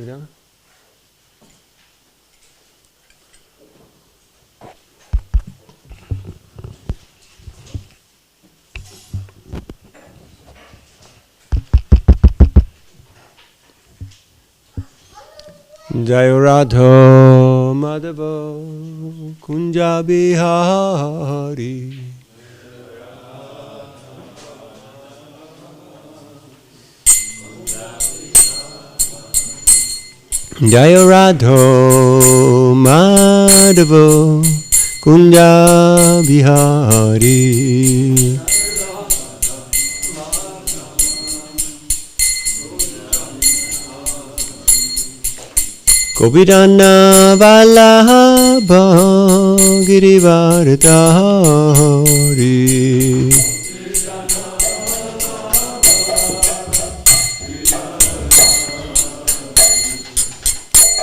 done? Jayo Radha Madhava Kunja Bihari Jayo Radha Madhava Kunja Bihari Gopidana Vallabha Girivardhari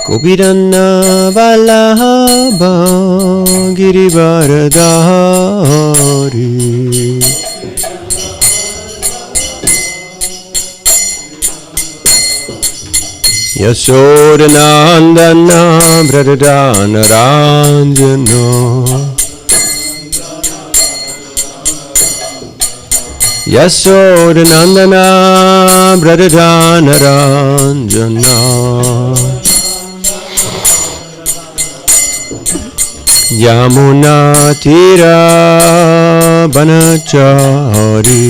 Gopidana Vallabha Girivardhari Yashodanandana Vradana Ranjana Yashodanandana Vradana Ranjana Yamuna Tira Banachari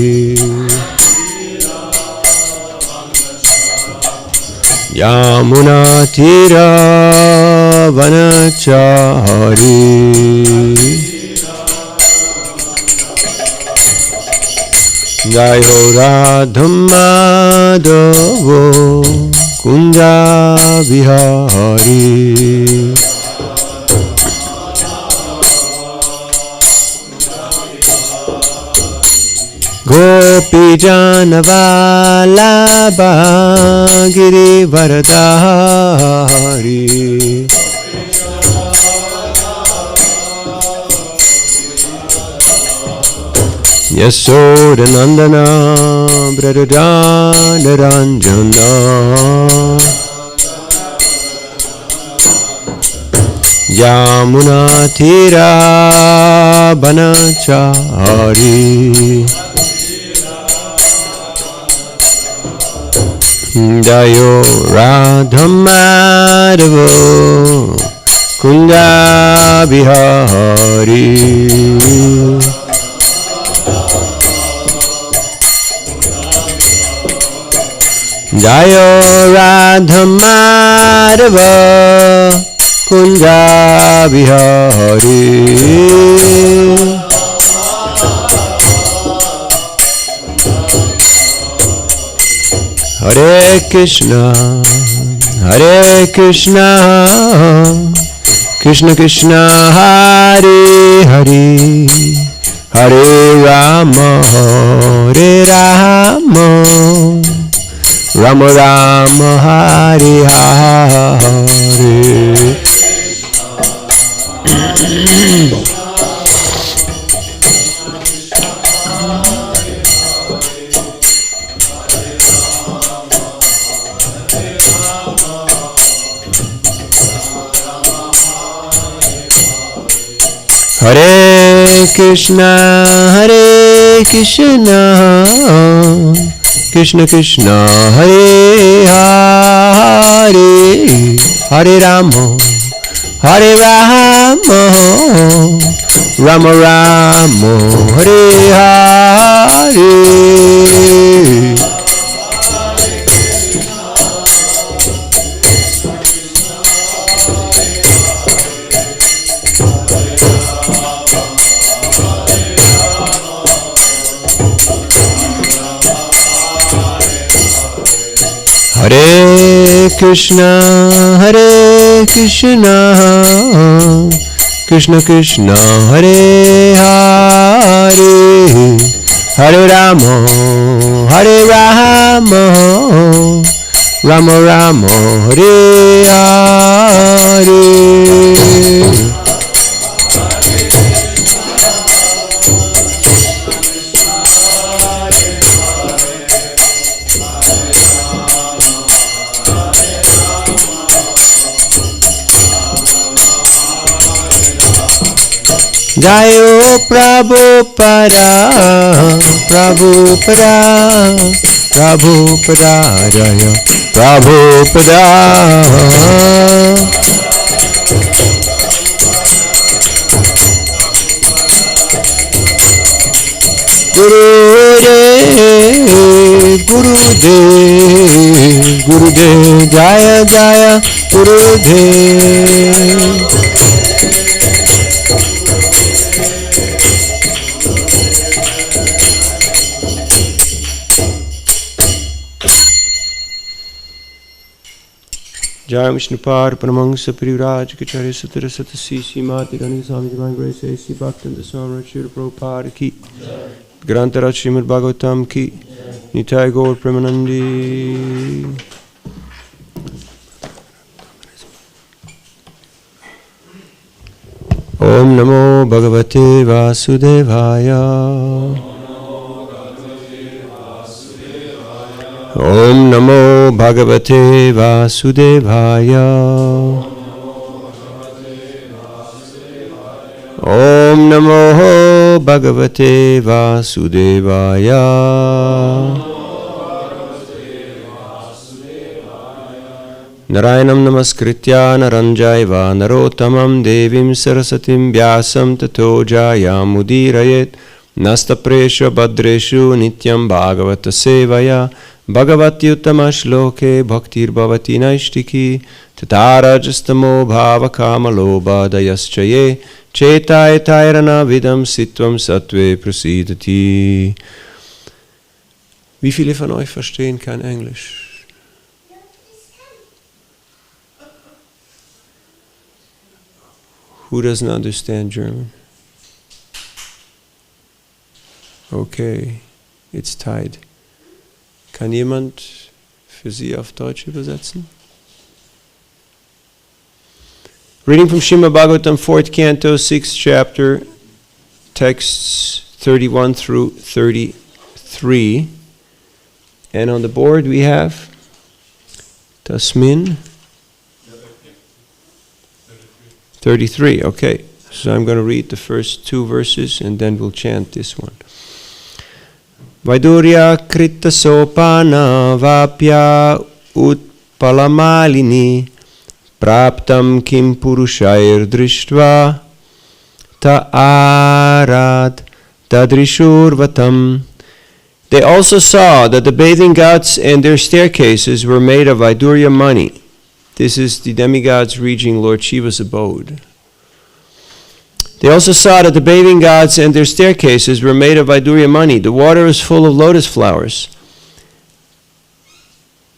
Yamuna Tira Vanachari Jayo Radhamadavo Kunja Bihari Gopijana Vallabha Girivardhari Yashodanandana Vradana Ranjana Yamuna Tira Banachari Jayo Radhamadavo Kunja Bihari Jayo Radhamadavo Kunja Bihari Hare Krishna, Krishna Krishna, Hare Hare, Hare Rama, Hare Rama, Rama Rama, Hare Hare. Hare Krishna, Krishna Krishna, Hare Hare, Hare Rama, Hare Rama, Rama Rama, Hare Hare. Hare Krishna, Krishna Krishna, Hare Hare, Hare Rama, Hare Rama, Rama Rama, Hare Hare. Jayo Prabhupada, Prabhupada, Prabhupada, Jaya Prabhupada. Gurudev, Gurudev, Gurudev, Jaya Jaya Gurudev. Jai Vishnupad Paramangsa Parivraj Kacharya Sutara Satasi Srimati Ganika Swami Divine Grace A.C. Bhaktivinoda Swami Srila Prabhupada Ki Grantaraj Śrīmad-Bhāgavatam Ki Nitai Gaur Premanandi. Om Namo Bhagavate Vasudevaya. Om Namo Bhagavate Vasudevaya. Om Namo Bhagavate Vasudevaya. Narayanam Namaskritya Naranjaiva Narottamam Devim Sarasatim Vyasam Tato Jayamudhirayet Nastapresha Bhadreshu Nityam Bhagavata Sevaya Bhagavati Uttama Shloke Bhaktir Bhavati Naishtiki Tatarajastamo Bhava Kamaloba Dayaschaye Chetaya Tairana Vidam Sitvam Satve Prasidati. Wie viele von euch verstehen kein Englisch? Who doesn't understand German? Okay, it's tied. Kann jemand für Sie auf Deutsch übersetzen? Reading from Śrīmad-Bhāgavatam, 4th Canto, 6th Chapter, texts 31 through 33. And on the board we have Tasmin 33. Okay, so I'm going to read the first two verses and then we'll chant this one. Vaidurya krita sopana vapya utpalamalini praptam kim purushair drishtva ta'arad dadrishurvatam. They also saw that the bathing ghats and their staircases were made of Vaidurya money. This is the demigods reaching Lord Shiva's abode. They also saw that the bathing ghats and their staircases were made of Vaidurya money. The water was full of lotus flowers.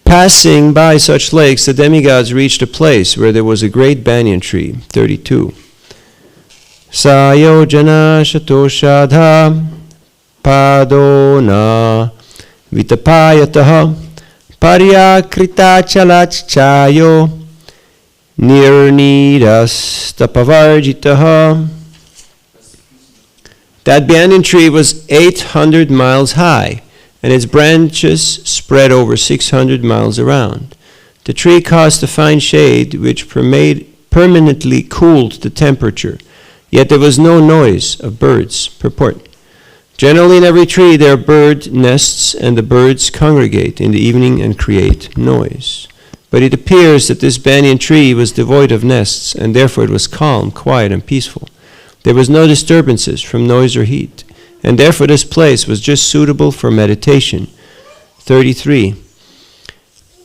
Passing by such lakes, the demigods reached a place where there was a great banyan tree. 32. Sayojana shatoshadha padona vitapayataha paryakrita chalachchayo nirnidas tapavarjitaha. That banyan tree was 800 miles high, and its branches spread over 600 miles around. The tree caused a fine shade which permanently cooled the temperature, yet there was no noise of birds. Purport. Generally in every tree there are bird nests, and the birds congregate in the evening and create noise. But it appears that this banyan tree was devoid of nests, and therefore it was calm, quiet, and peaceful. There was no disturbances from noise or heat, and therefore this place was just suitable for meditation. 33.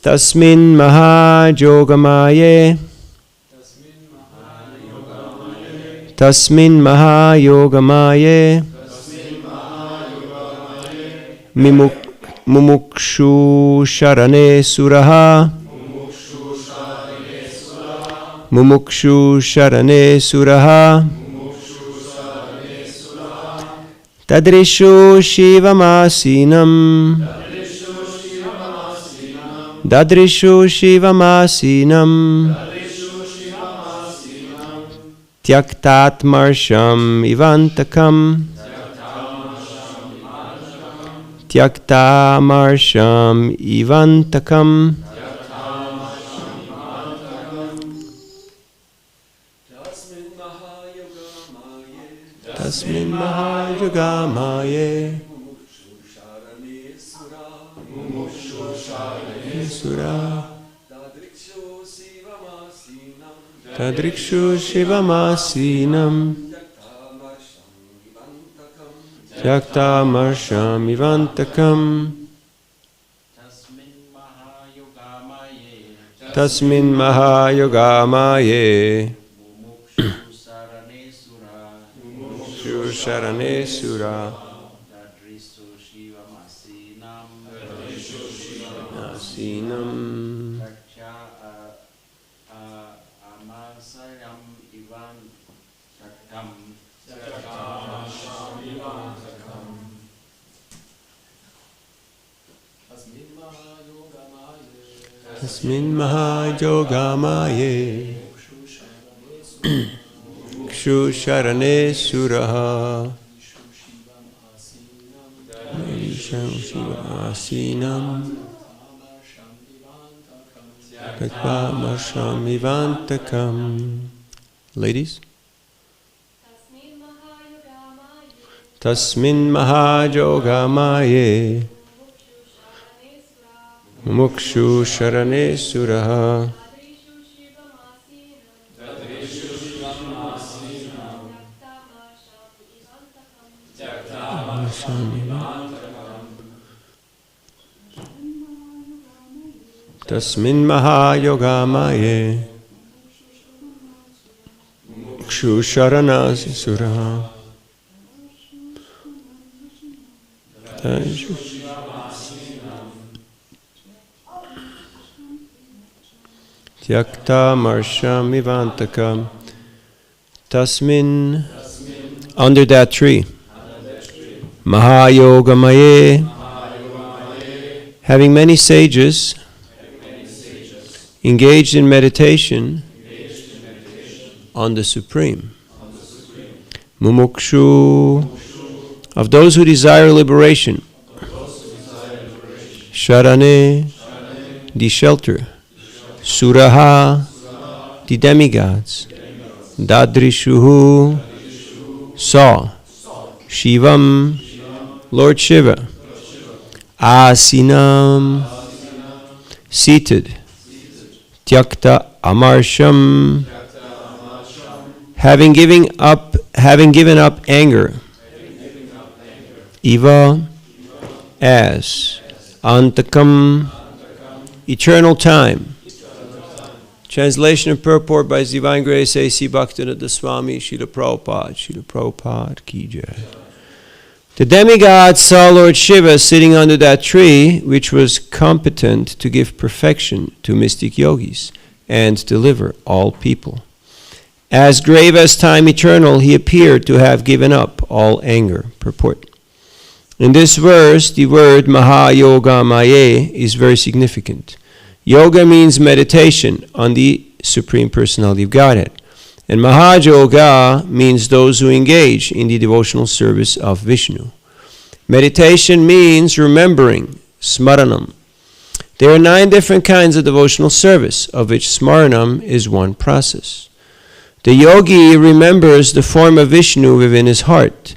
Tasmin mahayogamaye Tasmin mahayogamaye Mumukshu sharane suraha Mumukshu sharane suraha Dadrishu shivamasinam Dadrishu shivamasinam Tyaktat marsham ivantakam Tyakta marsham ivantakam. Tasmin Mahayogamaye Sura Tadrikshu Shivamasinam Yaktamarsham Ivantakam Tasmin Mahayogamaye Sharane Sura Asinam Tasmin Mahayogamaye Kshu Sharane Suraha Asinam Takpamarsham Ivantakam. Ladies? Tasmin Mahayogamaye Mukshu Sharane Suraha Tasmin Mahayogamaye Mukshu Sharana Suraha Tyakta Marsham Ivantakam. Tasmin, under that tree. Mahayogamaye, having many sages engaged in meditation on the Supreme. Mumukshu, of those who desire liberation. Sharane, the shelter. Suraha, the demigods. Dadrishuhu, saw. Shivam, Lord Shiva. Asinam, seated. Tyakta amarsham, having given up anger. Iva, as. Antakam, eternal time. Translation and purport by His Divine Grace A.C. Bhaktivinoda Swami, Srila Prabhupada Ki Jai. The demigods saw Lord Shiva sitting under that tree, which was competent to give perfection to mystic yogis and deliver all people. As grave as time eternal, he appeared to have given up all anger. Purport. In this verse, the word Mahayogamaye is very significant. Yoga means meditation on the Supreme Personality of Godhead. And Mahayoga means those who engage in the devotional service of Vishnu. Meditation means remembering, smaranam. There are 9 different kinds of devotional service, of which smaranam is one process. The yogi remembers the form of Vishnu within his heart.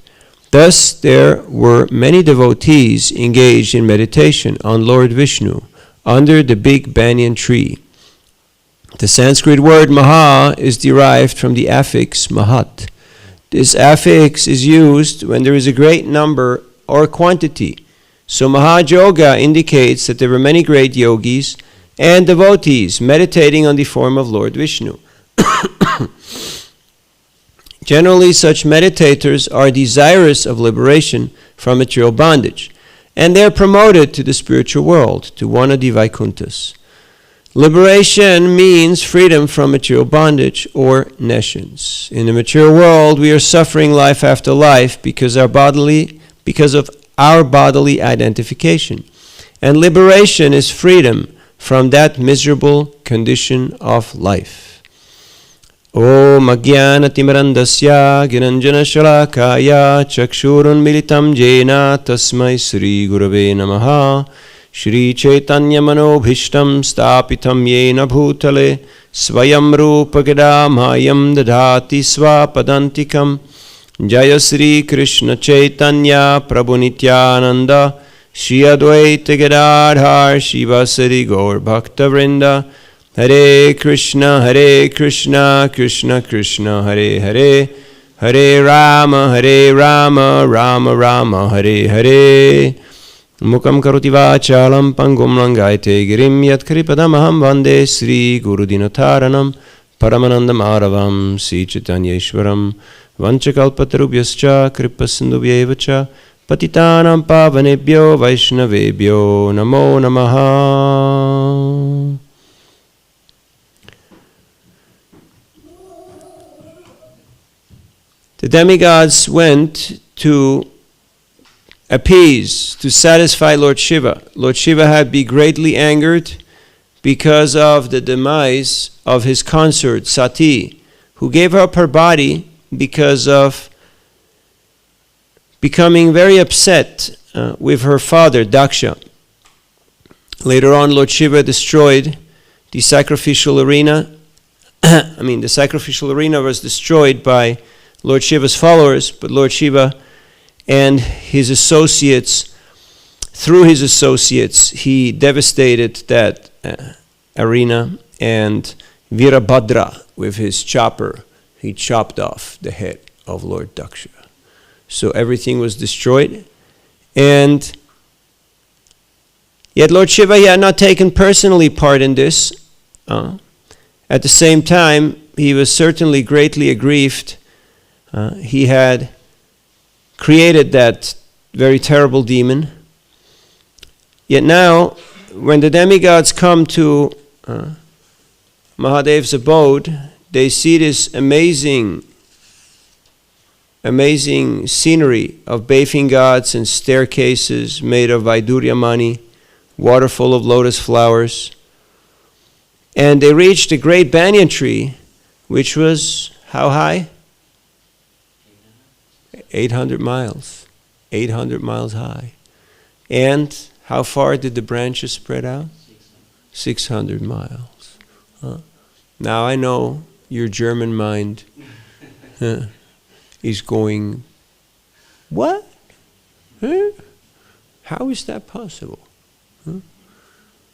Thus, there were many devotees engaged in meditation on Lord Vishnu under the big banyan tree. The Sanskrit word Maha is derived from the affix Mahat. This affix is used when there is a great number or quantity. So Mahayoga indicates that there were many great yogis and devotees meditating on the form of Lord Vishnu. Generally, such meditators are desirous of liberation from material bondage, and they are promoted to the spiritual world, to one of the Vaikunthas. Liberation means freedom from material bondage or nescience. In the material world, we are suffering life after life because of our bodily identification. And liberation is freedom from that miserable condition of life. Om Ajnanatimirandasya Giranjana Shalakaya Chakshurun Militam Jena Tasmai Sri Gurave Namaha Shri Chaitanya Manobhishtam Stapitam Yena Bhutale Swayam Rupa Gadamayam Dadhati Swapadantikam Jaya Sri Krishna Chaitanya Prabhu Nityananda Shri Advaita Gadadhar Shivasari Gaur Bhakta Vrinda Hare Krishna Krishna Krishna Hare Hare Hare Rama Rama Rama Hare Hare Mukam karoti vachalam pangum langaite girim yat kripadamaham vande Sri Guru Dinataranam Paramanandam Aravam Sri Chaitanyeshwaram Vanchakalpatarubhyascha Kripasindubhyevacha Patitanam Pavanebhyo Vaishnavebhyo Namo Namaha. The demigods went to appease, to satisfy Lord Shiva. Lord Shiva had been greatly angered because of the demise of his consort Sati, who gave up her body because of becoming very upset with her father Daksha. Later on, Lord Shiva destroyed the sacrificial arena. The sacrificial arena was destroyed by Lord Shiva's followers, but Lord Shiva and his associates, through his associates, he devastated that arena, and Virabhadra, with his chopper, he chopped off the head of Lord Daksha. So everything was destroyed, and yet Lord Shiva, he had not taken personally part in this. At the same time, he was certainly greatly aggrieved. He had created that very terrible demon. Yet now, when the demigods come to Mahadev's abode, they see this amazing scenery of bathing gods and staircases made of Vaiduryamani, water full of lotus flowers. And they reached a great banyan tree, which was how high? 800 miles. 800 miles high. And how far did the branches spread out? 600 miles. Now I know your German mind is going, what? How is that possible?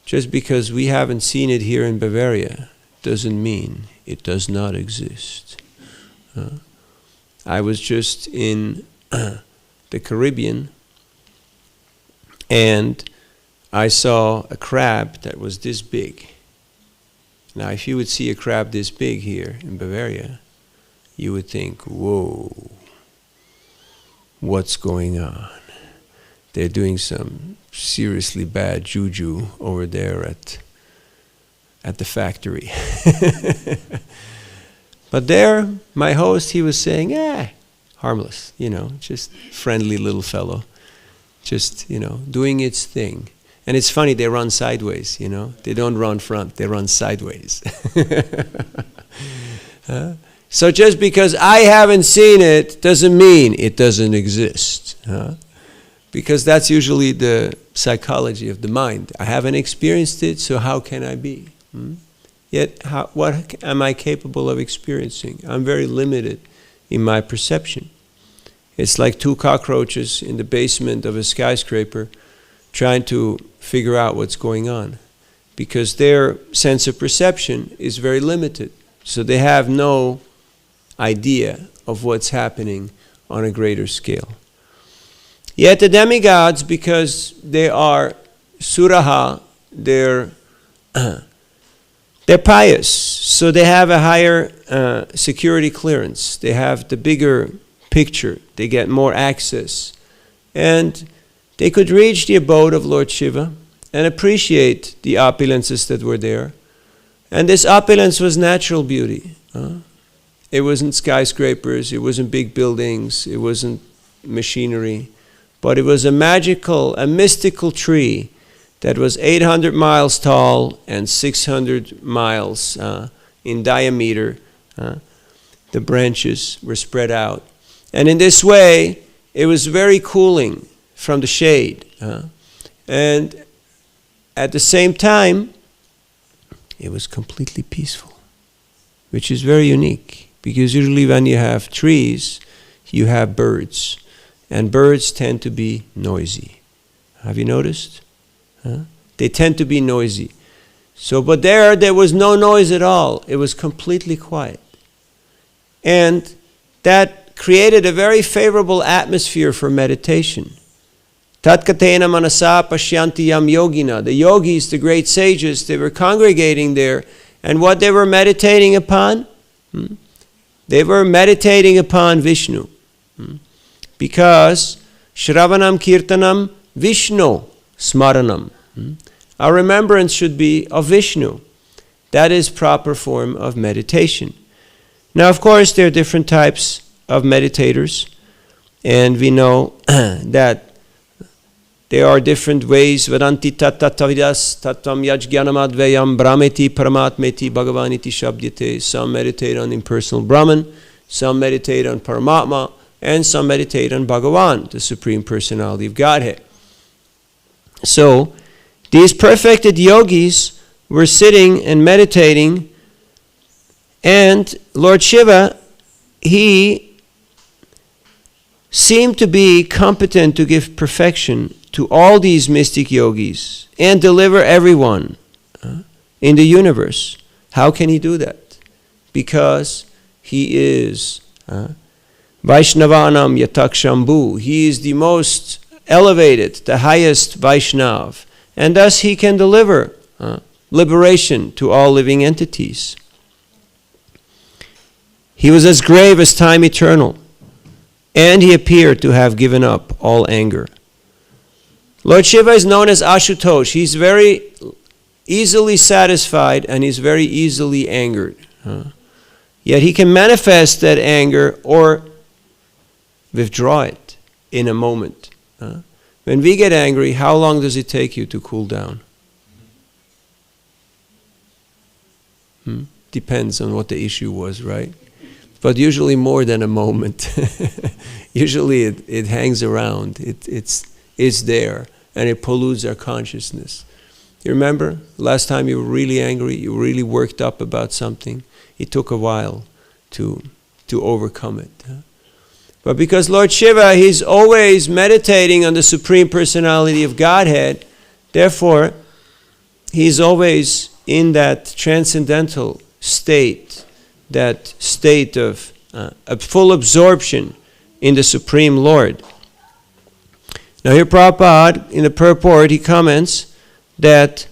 Just because we haven't seen it here in Bavaria doesn't mean it does not exist. I was just in the Caribbean, and I saw a crab that was this big. Now, if you would see a crab this big here in Bavaria, you would think, whoa, what's going on? They're doing some seriously bad juju over there at the factory. But there, my host, he was saying, harmless, just friendly little fellow, just, doing its thing. And it's funny, they run sideways, They don't run front, they run sideways. So just because I haven't seen it doesn't mean it doesn't exist. Because that's usually the psychology of the mind. I haven't experienced it, so how can I be? Yet, what am I capable of experiencing? I'm very limited in my perception. It's like two cockroaches in the basement of a skyscraper trying to figure out what's going on, because their sense of perception is very limited. So they have no idea of what's happening on a greater scale. Yet the demigods, because they are suraha, they're pious, so they have a higher security clearance. They have the bigger picture. They get more access. And they could reach the abode of Lord Shiva and appreciate the opulences that were there. And this opulence was natural beauty. It wasn't skyscrapers, it wasn't big buildings, it wasn't machinery, but it was a mystical tree that was 800 miles tall and 600 miles in diameter. The branches were spread out. And in this way, it was very cooling from the shade. And at the same time, it was completely peaceful, which is very unique. Because usually when you have trees, you have birds. And birds tend to be noisy. Have you noticed? Huh? They tend to be noisy. So, but there was no noise at all. It was completely quiet. And that created a very favorable atmosphere for meditation. Tatkatena manasa pashyanti yam yogina. The yogis, the great sages, they were congregating there. And what they were meditating upon? They were meditating upon Vishnu. Because Shravanam Kirtanam Vishnu Smaranam. Our remembrance should be of Vishnu. That is proper form of meditation. Now, of course, there are different types of meditators. And we know that there are different ways. Vadanti tattatavidas tattam yajjnanamadvayam brahmeti paramatmeti bhagavaniti shabdyate. Some meditate on impersonal Brahman, some meditate on Paramatma, and some meditate on Bhagavan, the Supreme Personality of Godhead. So, these perfected yogis were sitting and meditating, and Lord Shiva, he seemed to be competent to give perfection to all these mystic yogis and deliver everyone in the universe. How can he do that? Because he is Vaishnavanam Yatakshambhu. He is the most elevated, the highest Vaishnav. And thus he can deliver liberation to all living entities. He was as grave as time eternal. And he appeared to have given up all anger. Lord Shiva is known as Ashutosh. He's very easily satisfied and he's very easily angered. Yet he can manifest that anger or withdraw it in a moment. When we get angry, how long does it take you to cool down? Depends on what the issue was, right? But usually more than a moment. Usually it hangs around. It's there, and it pollutes our consciousness. You remember last time you were really angry, you were really worked up about something. It took a while to overcome it. But because Lord Shiva, he's always meditating on the Supreme Personality of Godhead, therefore, he's always in that transcendental state, that state of a full absorption in the Supreme Lord. Now here Prabhupada, in the purport, he comments that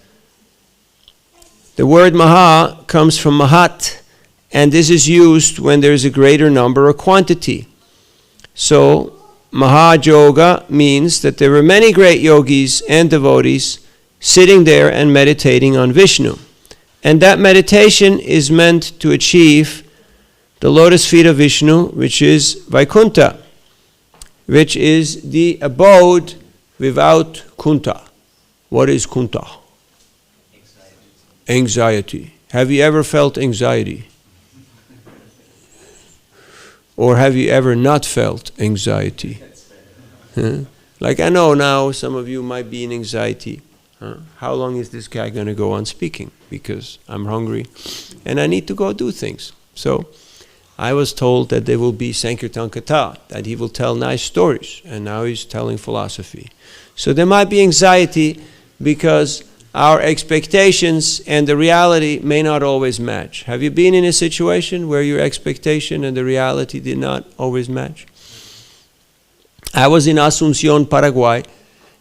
the word Maha comes from Mahat, and this is used when there's a greater number or quantity. So, Mahayoga means that there were many great yogis and devotees sitting there and meditating on Vishnu. And that meditation is meant to achieve the lotus feet of Vishnu, which is Vaikuntha, which is the abode without Kunta. What is Kunta? Anxiety. Have you ever felt anxiety? Or have you ever not felt anxiety? Like I know now some of you might be in anxiety. How long is this guy going to go on speaking? Because I'm hungry and I need to go do things. So I was told that there will be Sankirtan Katha, that he will tell nice stories, and now he's telling philosophy. So there might be anxiety because our expectations and the reality may not always match. Have you been in a situation where your expectation and the reality did not always match? I was in Asunción, Paraguay,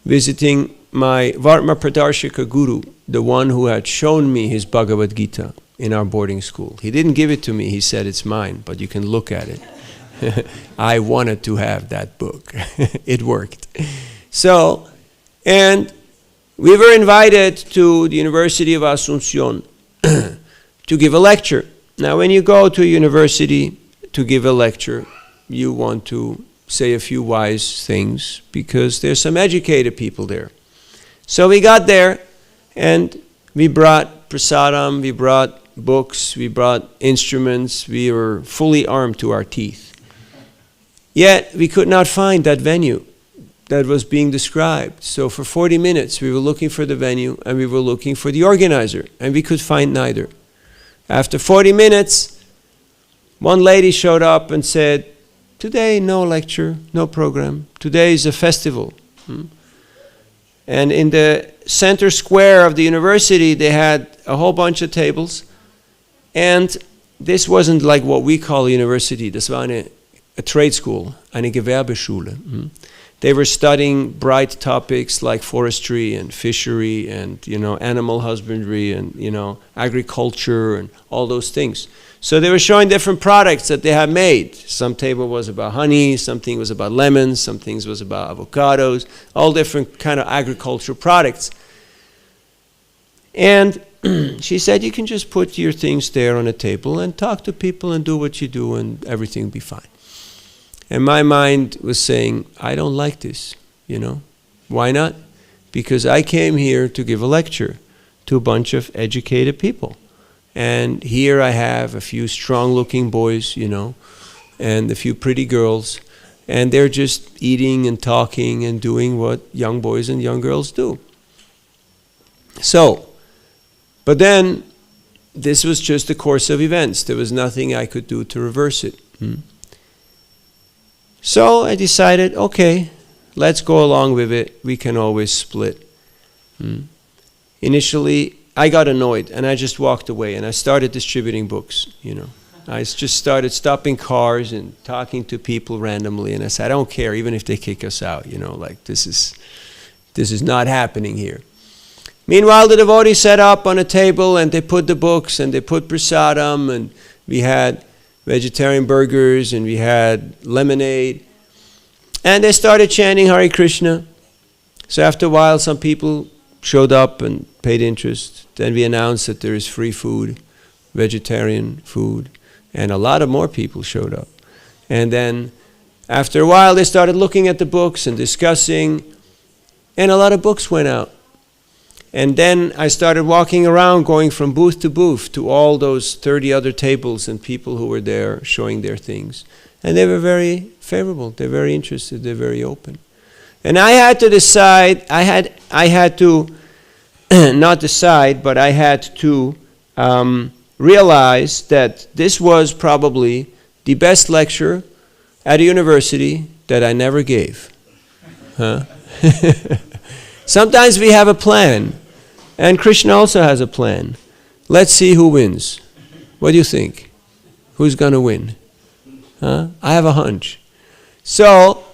visiting my Vartma Pradarshika Guru, the one who had shown me his Bhagavad Gita in our boarding school. He didn't give it to me, he said it's mine, but you can look at it. I wanted to have that book. It worked. So, and we were invited to the University of Asunción to give a lecture. Now, when you go to a university to give a lecture, you want to say a few wise things because there's some educated people there. So we got there and we brought prasadam, we brought books, we brought instruments, we were fully armed to our teeth. Yet we could not find that venue that was being described. So for 40 minutes we were looking for the venue and we were looking for the organizer, and we could find neither. After 40 minutes, one lady showed up and said, Today, no lecture, no program. Today is a festival. And in the center square of the university, they had a whole bunch of tables. And this wasn't like what we call a university. Das war a trade school, eine Gewerbeschule. They were studying bright topics like forestry and fishery and, animal husbandry and, agriculture and all those things. So they were showing different products that they had made. Some table was about honey, something was about lemons, some things was about avocados, all different kind of agricultural products. And she said, you can just put your things there on a table and talk to people and do what you do and everything will be fine. And my mind was saying, I don't like this, Why not? Because I came here to give a lecture to a bunch of educated people. And here I have a few strong-looking boys, and a few pretty girls, and they're just eating and talking and doing what young boys and young girls do. So, but then, this was just a course of events. There was nothing I could do to reverse it. So I decided, okay, let's go along with it. We can always split. Initially, I got annoyed and I just walked away and I started distributing books, I just started stopping cars and talking to people randomly, and I said, I don't care even if they kick us out, this is not happening here. Meanwhile, the devotees sat up on a table and they put the books and they put prasadam, and we had vegetarian burgers and we had lemonade, and they started chanting Hare Krishna. So after a while, some people showed up and paid interest. Then we announced that there is free food, vegetarian food, and a lot of more people showed up. And then after a while, they started looking at the books and discussing, and a lot of books went out. And then I started walking around, going from booth to booth to all those 30 other tables and people who were there showing their things. And they were very favorable, they're very interested, they're very open. And I had to decide, I had to not decide, but I had to realize that this was probably the best lecture at a university that I never gave. Sometimes we have a plan, and Krishna also has a plan. Let's see who wins. What do you think? Who's going to win? I have a hunch. So,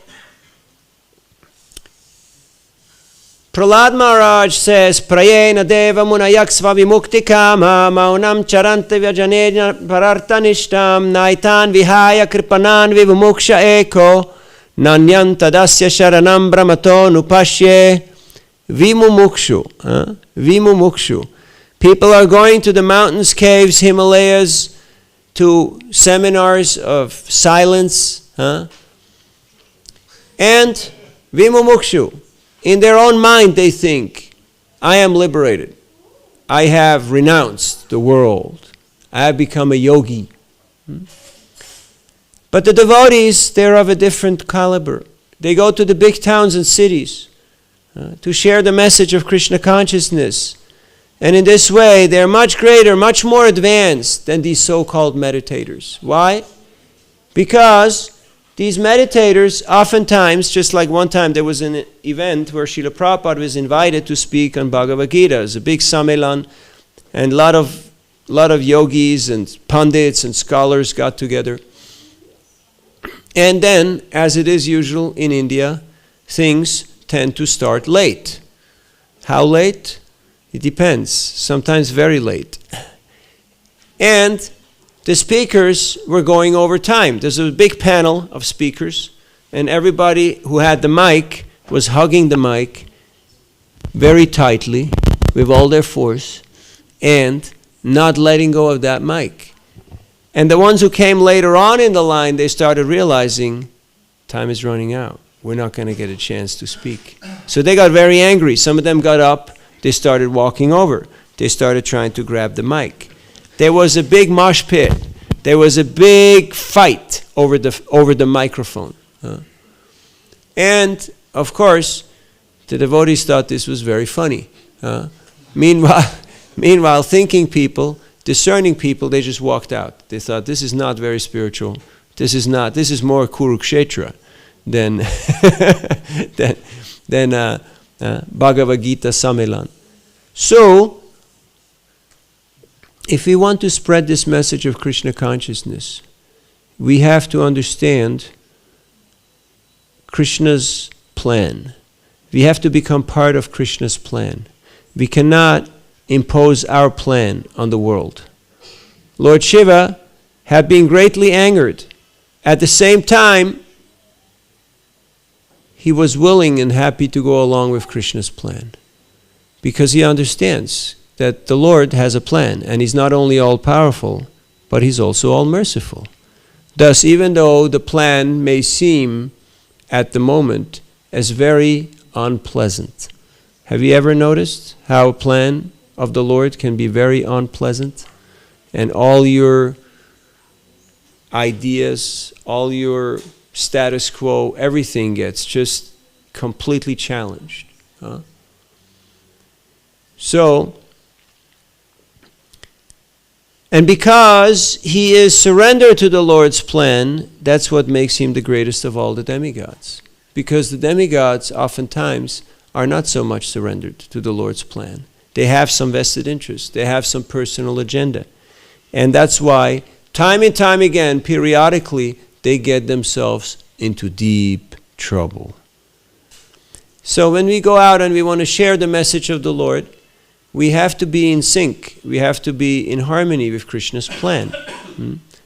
Prahlad Maharaj says, Prayena deva munayaksva vimukti kama maunam charante vyajanena parartanishtam naitan vihaya kripanan vivumuksha eko nanyanta dasya sharanam brahmato nupashye vimumukshu. Vimumukshu. People are going to the mountains, caves, Himalayas, to seminars of silence, and vimumukshu. In their own mind, they think, I am liberated. I have renounced the world. I have become a yogi. But the devotees, they're of a different caliber. They go to the big towns and cities to share the message of Krishna consciousness. And in this way, they're much greater, much more advanced than these so-called meditators. Why? Because these meditators, oftentimes, just like one time there was an event where Srila Prabhupada was invited to speak on Bhagavad Gita. It was a big sammelan, and a lot of yogis and pundits and scholars got together. And then, as it is usual in India, things tend to start late. How late? It depends. Sometimes very late. And the speakers were going over time. There's a big panel of speakers, and everybody who had the mic was hugging the mic very tightly with all their force and not letting go of that mic. And the ones who came later on in the line, they started realizing time is running out. We're not going to get a chance to speak. So they got very angry. Some of them got up. They started walking over. They started trying to grab the mic. There was a big mosh pit. There was a big fight over the microphone. And, of course, the devotees thought this was very funny. Meanwhile, thinking people, discerning people, they just walked out. They thought, this is not very spiritual. This is not. This is more Kurukshetra than Bhagavad Gita Sammelan. So, if we want to spread this message of Krishna consciousness, we have to understand Krishna's plan. We have to become part of Krishna's plan. We cannot impose our plan on the world. Lord Shiva had been greatly angered. At the same time, he was willing and happy to go along with Krishna's plan, because he understands that the Lord has a plan, and he's not only all-powerful, but he's also all-merciful. Thus, even though the plan may seem at the moment as very unpleasant. Have you ever noticed how a plan of the Lord can be very unpleasant? And all your ideas, all your status quo, everything gets just completely challenged. So, and because he is surrendered to the Lord's plan, that's what makes him the greatest of all the demigods. Because the demigods oftentimes are not so much surrendered to the Lord's plan. They have some vested interest. They have some personal agenda. And that's why, time and time again, periodically, they get themselves into deep trouble. So when we go out and we want to share the message of the Lord, we have to be in sync. We have to be in harmony with Krishna's plan.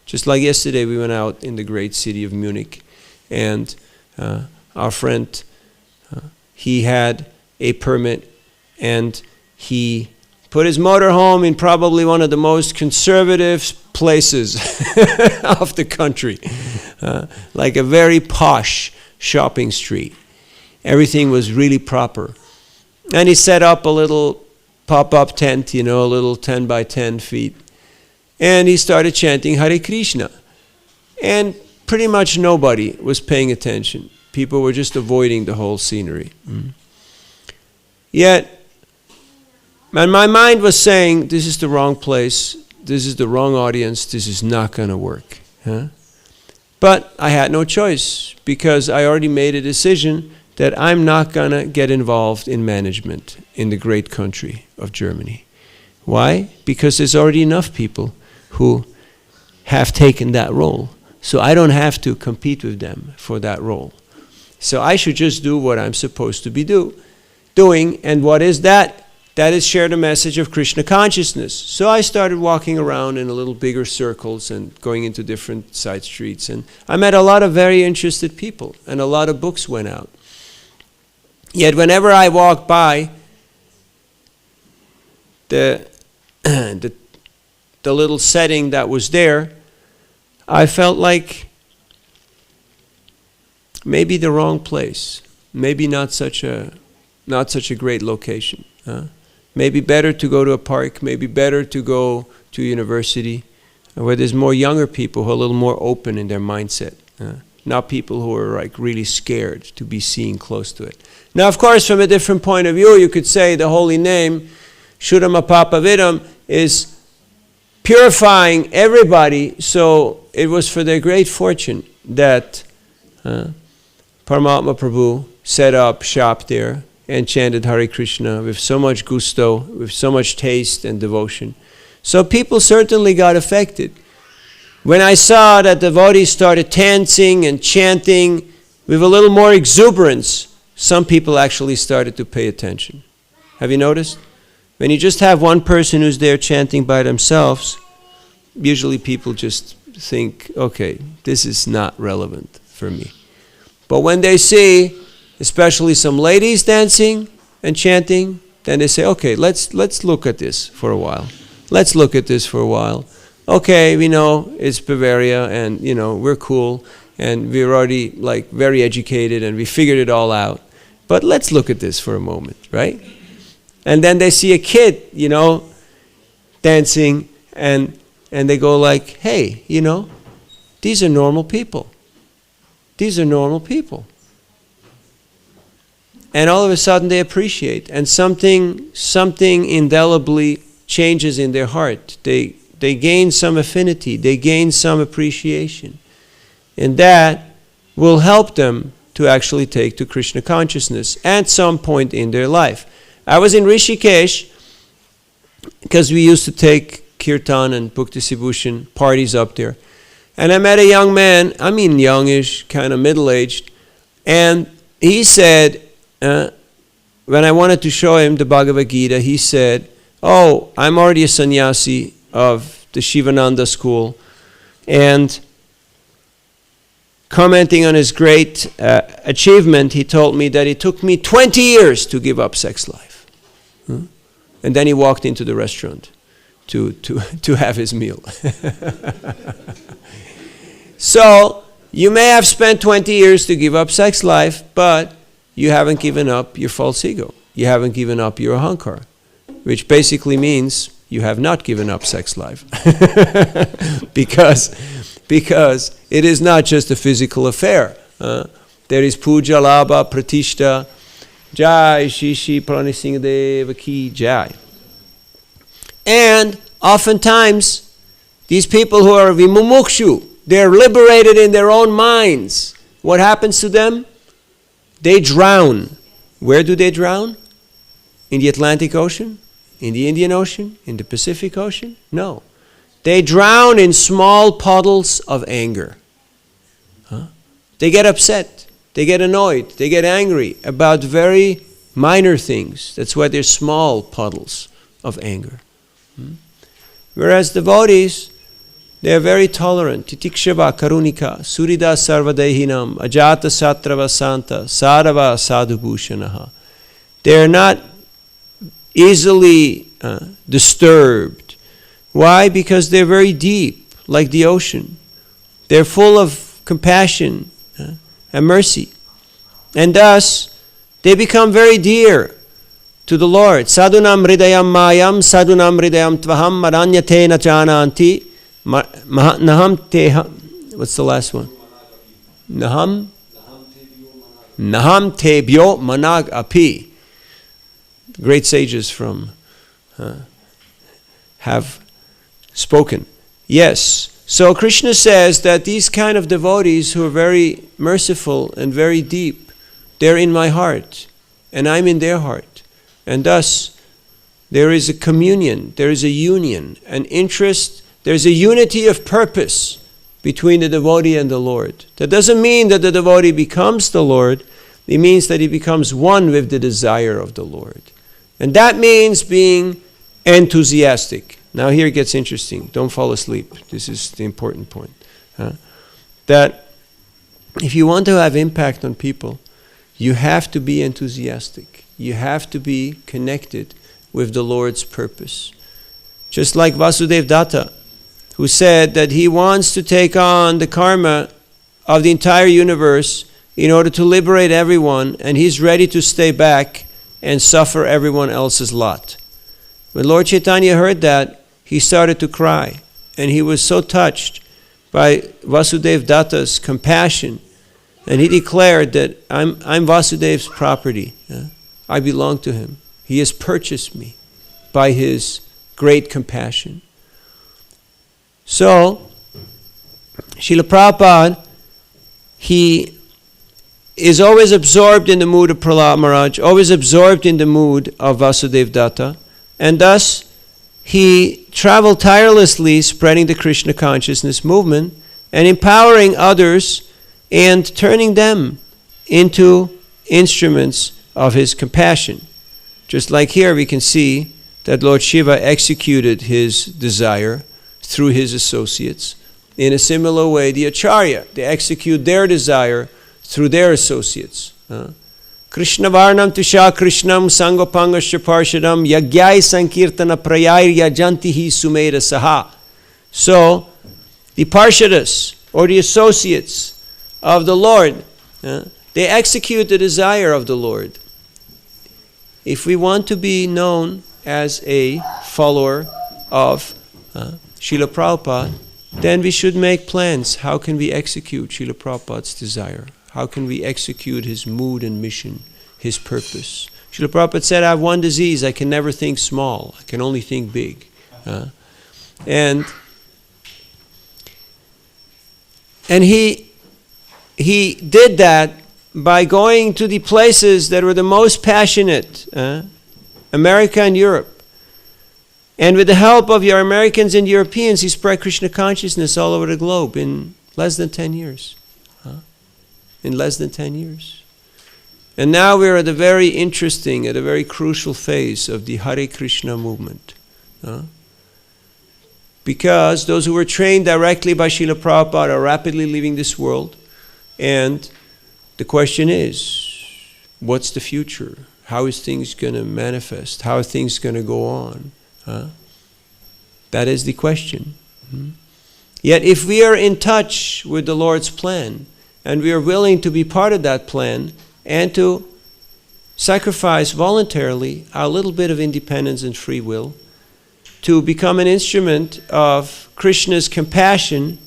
Just like yesterday, we went out in the great city of Munich, and our friend, he had a permit, and he put his motorhome in probably one of the most conservative places of the country, like a very posh shopping street. Everything was really proper. And he set up a little pop-up tent, a little 10 by 10 feet. And he started chanting Hare Krishna. And pretty much nobody was paying attention. People were just avoiding the whole scenery. Yet, and my mind was saying, this is the wrong place, this is the wrong audience, this is not going to work. But I had no choice, because I already made a decision that I'm not going to get involved in management in the great country of Germany. Why? Because there's already enough people who have taken that role. So I don't have to compete with them for that role. So I should just do what I'm supposed to be doing. And what is that? That is share the message of Krishna consciousness. So I started walking around in a little bigger circles and going into different side streets. And I met a lot of very interested people, and a lot of books went out. Yet whenever I walked by the little setting that was there, I felt like maybe the wrong place, maybe not such a great location. Maybe better to go to a park, maybe better to go to a university where there's more younger people who are a little more open in their mindset. Not people who are like really scared to be seen close to it. Now, of course, from a different point of view, you could say the holy name, Shuddhama Papa Vidam, is purifying everybody. So it was for their great fortune that Paramatma Prabhu set up shop there and chanted Hare Krishna with so much gusto, with so much taste and devotion. So people certainly got affected. When I saw that devotees started dancing and chanting with a little more exuberance, some people actually started to pay attention. Have you noticed? When you just have one person who's there chanting by themselves, usually people just think, okay, this is not relevant for me. But when they see, especially some ladies dancing and chanting, then they say, okay, let's look at this for a while. Let's look at this for a while. Okay, we know it's Bavaria, and we're cool, and we're already like very educated, and we figured it all out. But let's look at this for a moment, right? And then they see a kid, dancing, and they go like, hey, these are normal people. These are normal people. And all of a sudden they appreciate, and something indelibly changes in their heart. They gain some affinity, they gain some appreciation. And that will help them to actually take to Krishna consciousness at some point in their life. I was in Rishikesh because we used to take Kirtan and Bhakti Sibhushan parties up there. And I met a young man, I mean youngish, kind of middle-aged, and he said, when I wanted to show him the Bhagavad Gita, he said, "Oh, I'm already a sannyasi of the Shivananda school," and commenting on his great achievement, he told me that it took me 20 years to give up sex life. And then he walked into the restaurant to have his meal. So, you may have spent 20 years to give up sex life, but you haven't given up your false ego. You haven't given up your ahankar, which basically means you have not given up sex life. Because it is not just a physical affair. There is puja, labha, pratishta, jai, shishi, pranisingdeva ki jai. And oftentimes, these people who are vimumukshu, they're liberated in their own minds. What happens to them? They drown. Where do they drown? In the Atlantic Ocean? In the Indian Ocean? In the Pacific Ocean? No. They drown in small puddles of anger. They get upset. They get annoyed. They get angry about very minor things. That's why they're small puddles of anger. Whereas devotees, they are very tolerant. Titikshava karunika, surida sarvadehinam, ajata satrava santa, sadhava sadhubhushanaha. They are not easily disturbed. Why? Because they're very deep, like the ocean. They're full of compassion and mercy. And thus, they become very dear to the Lord. Sadhunam hridayam mayam, sadhunam hridayam tvaham, maranyatena jananti, naham teham. What's the last one? Naham tebyo manag api. Great sages from have spoken. Yes. So Krishna says that these kind of devotees who are very merciful and very deep, they're in my heart, and I'm in their heart. And thus, there is a communion, there is a union, an interest, there's a unity of purpose between the devotee and the Lord. That doesn't mean that the devotee becomes the Lord, it means that he becomes one with the desire of the Lord. And that means being enthusiastic. Now here it gets interesting. Don't fall asleep. This is the important point. That if you want to have impact on people, you have to be enthusiastic. You have to be connected with the Lord's purpose. Just like Vasudeva Datta, who said that he wants to take on the karma of the entire universe in order to liberate everyone, and he's ready to stay back and suffer everyone else's lot. When Lord Chaitanya heard that, he started to cry, and he was so touched by Vasudeva Datta's compassion, and he declared that I'm Vasudeva's property. I belong to him. He has purchased me by his great compassion. So, Srila Prabhupada, he is always absorbed in the mood of Prahlad Maharaj, always absorbed in the mood of Vasudeva Datta, and thus he traveled tirelessly spreading the Krishna consciousness movement and empowering others and turning them into instruments of his compassion. Just like here we can see that Lord Shiva executed his desire through his associates. In a similar way, the Acharya, they execute their desire through their associates. Krishna Varnam Tusha Krishnam Sangopangasya Parshadam Yagyai Sankirtana Prayairya Jantihi Sumeda Saha. So, the Parshadas, or the associates of the Lord, they execute the desire of the Lord. If we want to be known as a follower of Srila Prabhupada, then we should make plans. How can we execute Srila Prabhupada's desire? How can we execute his mood and mission, his purpose? Srila Prabhupada said, I have one disease, I can never think small, I can only think big. And he he did that by going to the places that were the most passionate, America and Europe. And with the help of your Americans and Europeans, he spread Krishna consciousness all over the globe in less than 10 years. In less than 10 years. And now we're at a very interesting, at a very crucial phase of the Hare Krishna movement. Because those who were trained directly by Srila Prabhupada are rapidly leaving this world. And the question is, what's the future? How is things going to manifest? How are things going to go on? That is the question. Yet if we are in touch with the Lord's plan, and we are willing to be part of that plan, and to sacrifice voluntarily our little bit of independence and free will, to become an instrument of Krishna's compassion,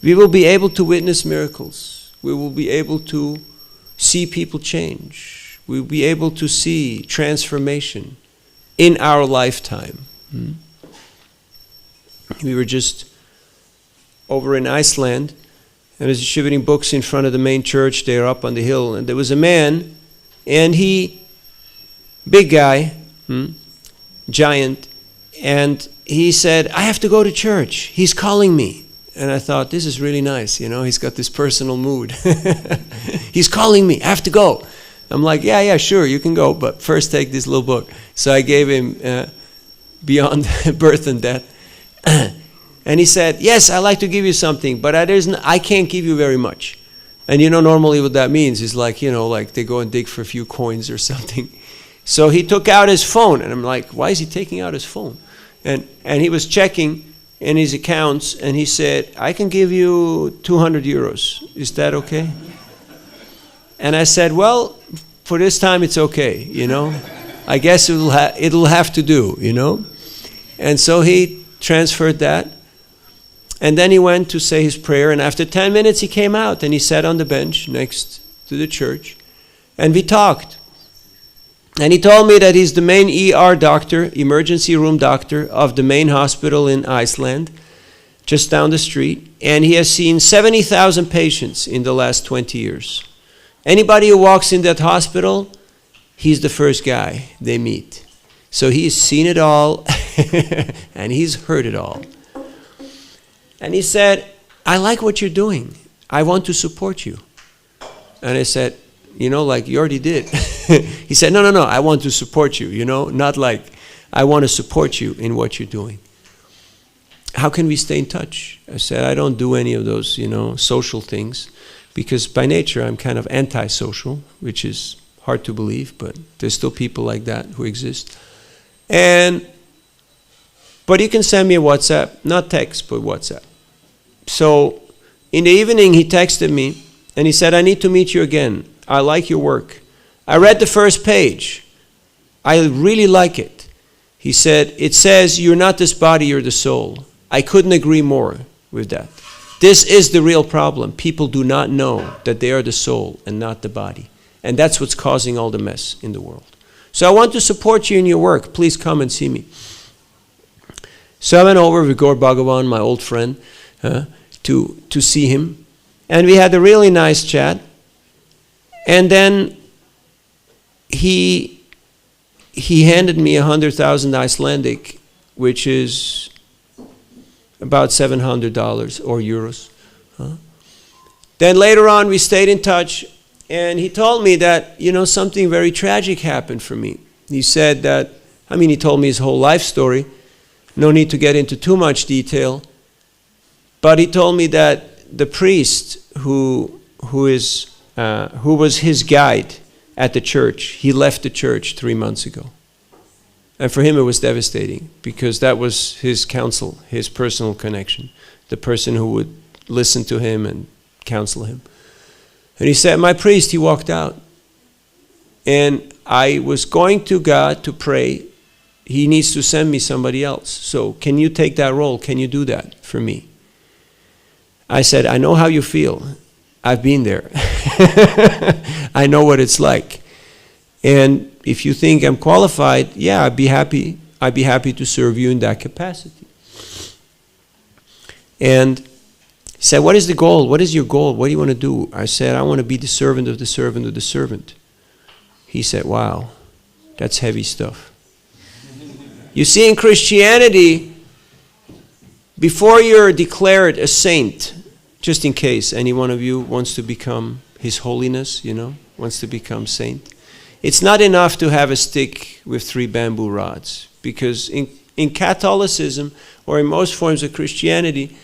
we will be able to witness miracles. We will be able to see people change. We will be able to see transformation in our lifetime. We were just over in Iceland, and I was distributing books in front of the main church there up on the hill, and there was a man, and he, big guy, giant, and he said, I have to go to church. He's calling me. And I thought, this is really nice, he's got this personal mood. He's calling me, I have to go. I'm like, yeah, sure, you can go, but first take this little book. So I gave him Beyond Birth and Death. And he said, yes, I'd like to give you something, but I can't give you very much. And normally what that means is like they go and dig for a few coins or something. So he took out his phone, and I'm like, why is he taking out his phone? And he was checking in his accounts, and he said, I can give you 200 euros. Is that okay? And I said, well, for this time it's okay, I guess it'll have to do, And so he transferred that. And then he went to say his prayer, and after 10 minutes he came out and he sat on the bench next to the church, and we talked. And he told me that he's the main ER doctor, emergency room doctor of the main hospital in Iceland, just down the street, and he has seen 70,000 patients in the last 20 years. Anybody who walks in that hospital, he's the first guy they meet. So he's seen it all and he's heard it all. And he said, I like what you're doing. I want to support you. And I said, like you already did. He said, no, I want to support you, not like I want to support you in what you're doing. How can we stay in touch? I said, I don't do any of those, social things, because by nature I'm kind of antisocial, which is hard to believe, but there's still people like that who exist. But you can send me a WhatsApp, not text, but WhatsApp. So in the evening he texted me and he said, I need to meet you again. I like your work. I read the first page. I really like it. He said, it says you're not this body, you're the soul. I couldn't agree more with that. This is the real problem. People do not know that they are the soul and not the body. And that's what's causing all the mess in the world. So I want to support you in your work. Please come and see me. So I went over with Gaur Bhagavan, my old friend, to see him. And we had a really nice chat. And then he handed me 100,000 Icelandic, which is about $700 or euros. Then later on we stayed in touch, and he told me that, something very tragic happened for me. He said that, he told me his whole life story. No need to get into too much detail. But he told me that the priest who was his guide at the church, he left the church 3 months ago. And for him it was devastating, because that was his counsel, his personal connection, the person who would listen to him and counsel him. And he said, my priest, he walked out. And I was going to God to pray. He needs to send me somebody else. So can you take that role? Can you do that for me? I said, I know how you feel. I've been there. I know what it's like. And if you think I'm qualified, yeah, I'd be happy to serve you in that capacity. And He said, what is the goal? What is your goal? What do you want to do? I said, I want to be the servant of the servant of the servant. He said, wow, that's heavy stuff. You see, in Christianity, before you're declared a saint, just in case any one of you wants to become His Holiness, wants to become saint, it's not enough to have a stick with 3 bamboo rods. Because in Catholicism, or in most forms of Christianity,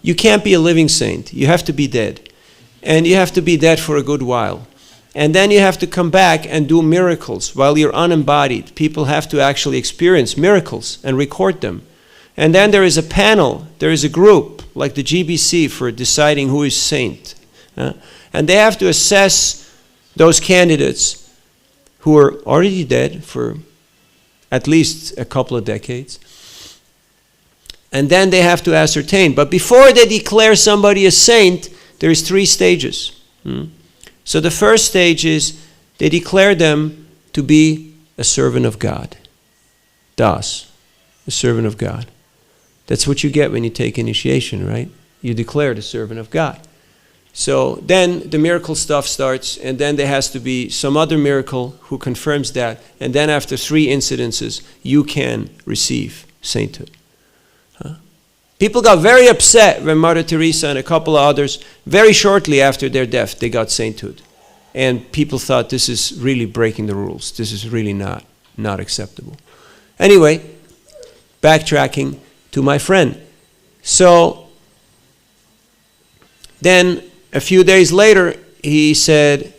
you can't be a living saint. You have to be dead. And you have to be dead for a good while. And then you have to come back and do miracles while you're unembodied. People have to actually experience miracles and record them. And then there is a panel, there is a group, like the GBC, for deciding who is saint. And they have to assess those candidates who are already dead for at least a couple of decades. And then they have to ascertain. But before they declare somebody a saint, there's 3 stages. So the first stage is they declare them to be a servant of God. Das, a servant of God. That's what you get when you take initiation, right? You declare the servant of God. So then the miracle stuff starts, and then there has to be some other miracle who confirms that. And then after 3 incidences, you can receive sainthood. People got very upset when Mother Teresa and a couple of others, very shortly after their death, they got sainthood. And people thought, this is really breaking the rules. This is really not acceptable. Anyway, backtracking to my friend. So then a few days later, he said,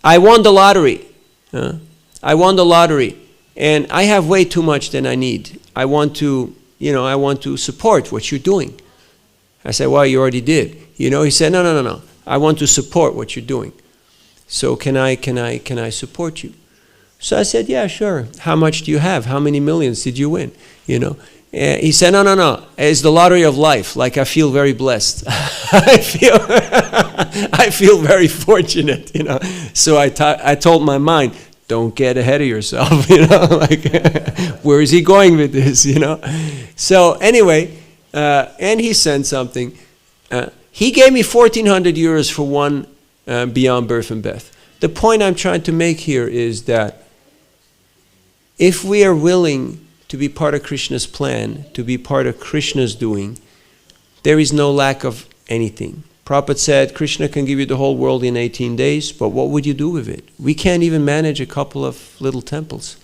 I won the lottery. I won the lottery. And I have way too much than I need. I want to support what you're doing. I said, well, you already did. He said, no. I want to support what you're doing. So can I support you? So I said, yeah, sure. How much do you have? How many millions did you win? He said, no. It's the lottery of life. Like, I feel very blessed. I feel very fortunate, So I told my mind, don't get ahead of yourself, where is he going with this, So anyway, and he sent something. He gave me 1,400 euros for one Beyond Birth and Death. The point I'm trying to make here is that if we are willing to be part of Krishna's plan, to be part of Krishna's doing, there is no lack of anything. Prabhupada said, Krishna can give you the whole world in 18 days, but what would you do with it? We can't even manage a couple of little temples.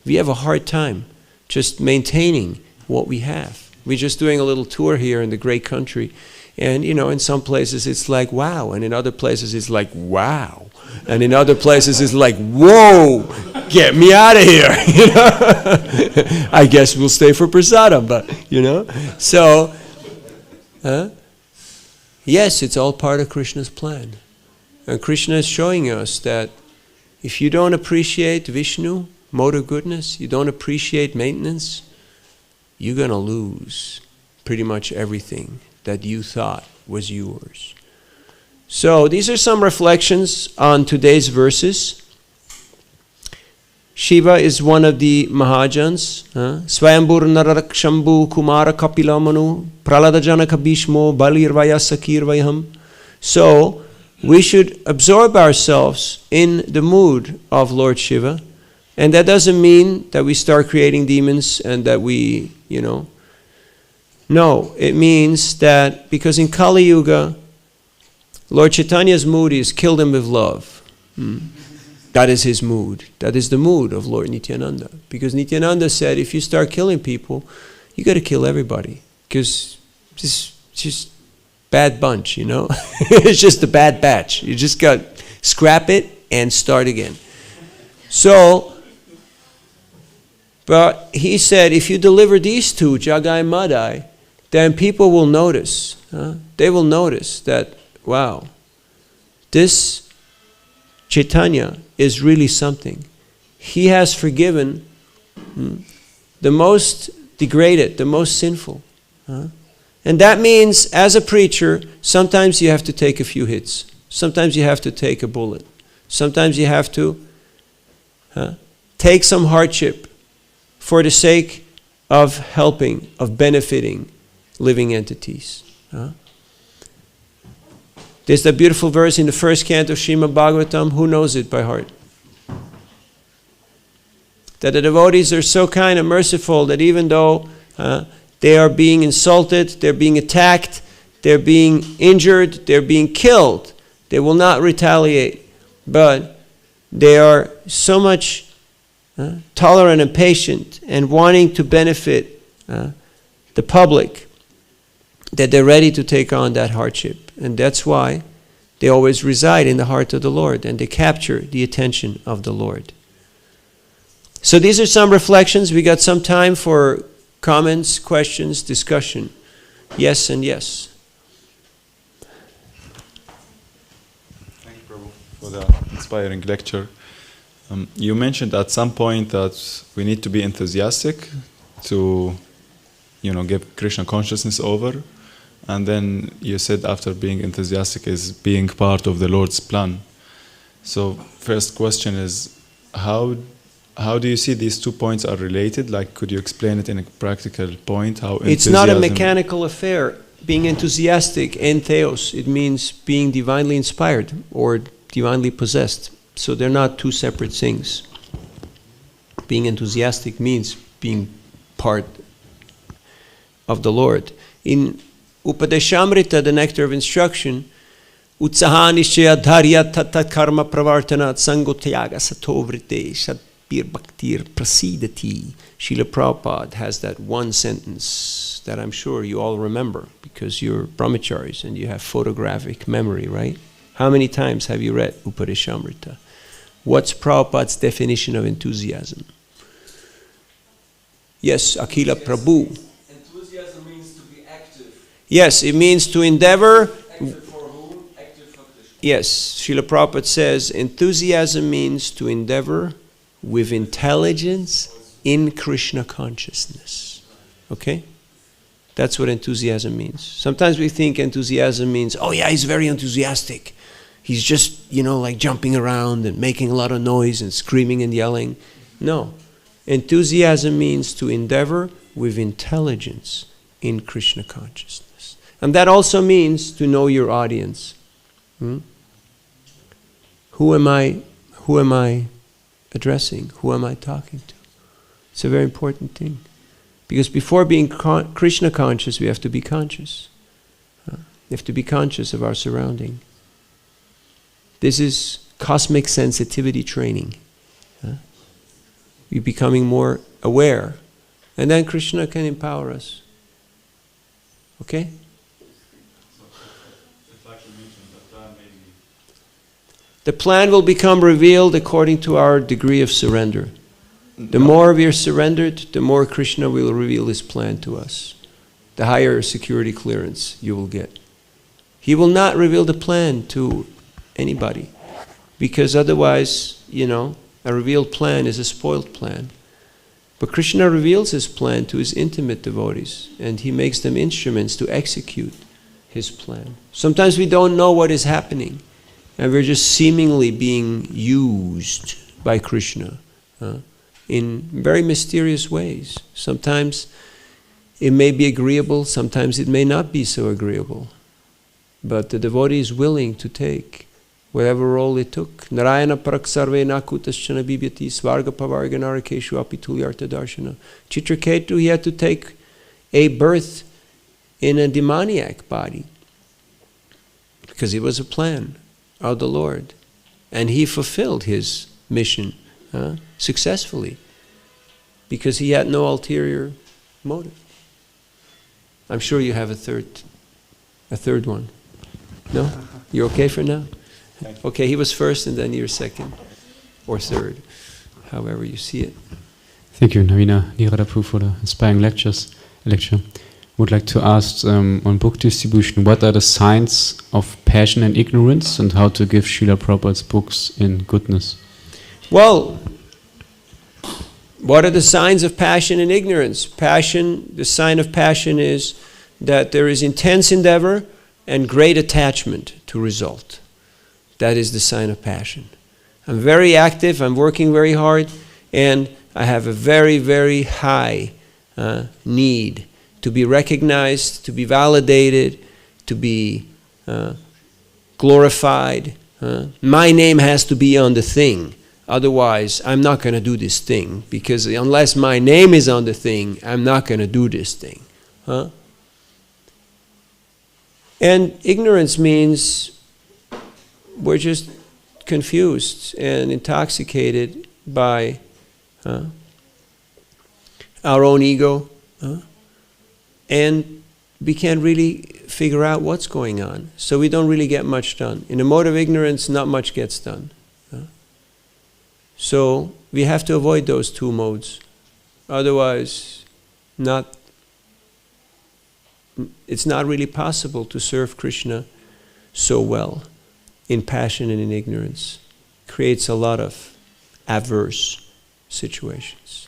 We have a hard time just maintaining what we have. We're just doing a little tour here in the great country, and in some places it's like, wow, and in other places it's like, wow, and in other places it's like, whoa, get me out of here, I guess we'll stay for prasadam, but, so, yes, it's all part of Krishna's plan. And Krishna is showing us that if you don't appreciate Vishnu, mode of goodness, you don't appreciate maintenance, you're going to lose pretty much everything that you thought was yours. So these are some reflections on today's verses. Shiva is one of the Mahajans. Swayambur Nararak Shambhu Kumara Kapilamanu Pralada Janaka Bhishmo Balirvaya Sakirvayam. So we should absorb ourselves in the mood of Lord Shiva. And that doesn't mean that we start creating demons and that we, No, it means that because in Kali Yuga, Lord Chaitanya's mood is kill them with love. That is his mood. That is the mood of Lord Nityananda. Because Nityananda said, if you start killing people, you got to kill everybody. Because it's just bad bunch, It's just a bad batch. You just got to scrap it and start again. So, but he said, if you deliver these two, Jagai Madai, then people will notice. They will notice that, wow, this Chaitanya is really something. He has forgiven the most degraded, the most sinful. And that means, as a preacher, sometimes you have to take a few hits. Sometimes you have to take a bullet. Sometimes you have to take some hardship for the sake of helping, of benefiting living entities. There's that beautiful verse in the first canto of Śrīmad-Bhāgavatam. Who knows it by heart? That the devotees are so kind and merciful that even though they are being insulted, they're being attacked, they're being injured, they're being killed, they will not retaliate. But they are so much tolerant and patient and wanting to benefit the public that they're ready to take on that hardship. And that's why they always reside in the heart of the Lord and they capture the attention of the Lord. So these are some reflections. We got some time for comments, questions, discussion. Yes and yes. Thank you, Prabhu, for the inspiring lecture. You mentioned at some point that we need to be enthusiastic to, give Krishna consciousness over. And then you said after being enthusiastic is being part of the Lord's plan. So first question is, how do you see these 2 points are related? Like, could you explain it in a practical point? How it's not a mechanical affair. Being enthusiastic, entheos, it means being divinely inspired or divinely possessed. So they're not two separate things. Being enthusiastic means being part of the Lord. In Upadeshamrita, the nectar of instruction, Utsaha nishchaya dharya tat karma pravartanat sangotyaga satovrite shadbir bhaktir prasidati. Srila Prabhupada has that one sentence that I'm sure you all remember because you're brahmacharis and you have photographic memory, right? How many times have you read Upadeshamrita? What's Prabhupada's definition of enthusiasm? Yes, Akila Prabhu. Enthusiasm means to be active. Yes, it means to endeavor. Active for whom? Active for Krishna. Yes, Srila Prabhupada says enthusiasm means to endeavor with intelligence in Krishna consciousness. Okay? That's what enthusiasm means. Sometimes we think enthusiasm means, oh yeah, he's very enthusiastic. He's just, like jumping around and making a lot of noise and screaming and yelling. No. Enthusiasm means to endeavor with intelligence in Krishna consciousness. And that also means to know your audience. Who am I addressing? Who am I talking to? It's a very important thing. Because before being Krishna conscious, we have to be conscious. We have to be conscious of our surrounding. This is cosmic sensitivity training. We're becoming more aware. And then Krishna can empower us. Okay? The plan will become revealed according to our degree of surrender. The more we are surrendered, the more Krishna will reveal His plan to us. The higher security clearance you will get. He will not reveal the plan to anybody, because otherwise, a revealed plan is a spoiled plan. But Krishna reveals His plan to His intimate devotees, and He makes them instruments to execute His plan. Sometimes we don't know what is happening, and we're just seemingly being used by Krishna in very mysterious ways. Sometimes it may be agreeable, sometimes it may not be so agreeable. But the devotee is willing to take whatever role it took. Narayana paraksarve nakutaschana bibhyati svarga pavarga narakeshu apitulyarta darshana. Chitraketu, he had to take a birth in a demoniac body because it was a plan of the Lord. And he fulfilled his mission successfully because he had no ulterior motive. I'm sure you have a third one. No? You're okay for now? Okay, he was first and then you're second or third, however you see it. Thank you, Navina, Nirada Prabhu, for the inspiring lecture. Would like to ask on book distribution, what are the signs of passion and ignorance, and how to give Srila Prabhupada's books in goodness? Well, what are the signs of passion and ignorance? Passion, the sign of passion is that there is intense endeavor and great attachment to result. That is the sign of passion. I'm very active, I'm working very hard, and I have a very, very high need to be recognized, to be validated, to be glorified. My name has to be on the thing. Otherwise, I'm not going to do this thing. Because unless my name is on the thing, I'm not going to do this thing. And ignorance means we're just confused and intoxicated by our own ego. And we can't really figure out what's going on. So we don't really get much done. In a mode of ignorance, not much gets done. So we have to avoid those two modes. Otherwise, it's not really possible to serve Krishna so well in passion and in ignorance. Creates a lot of adverse situations.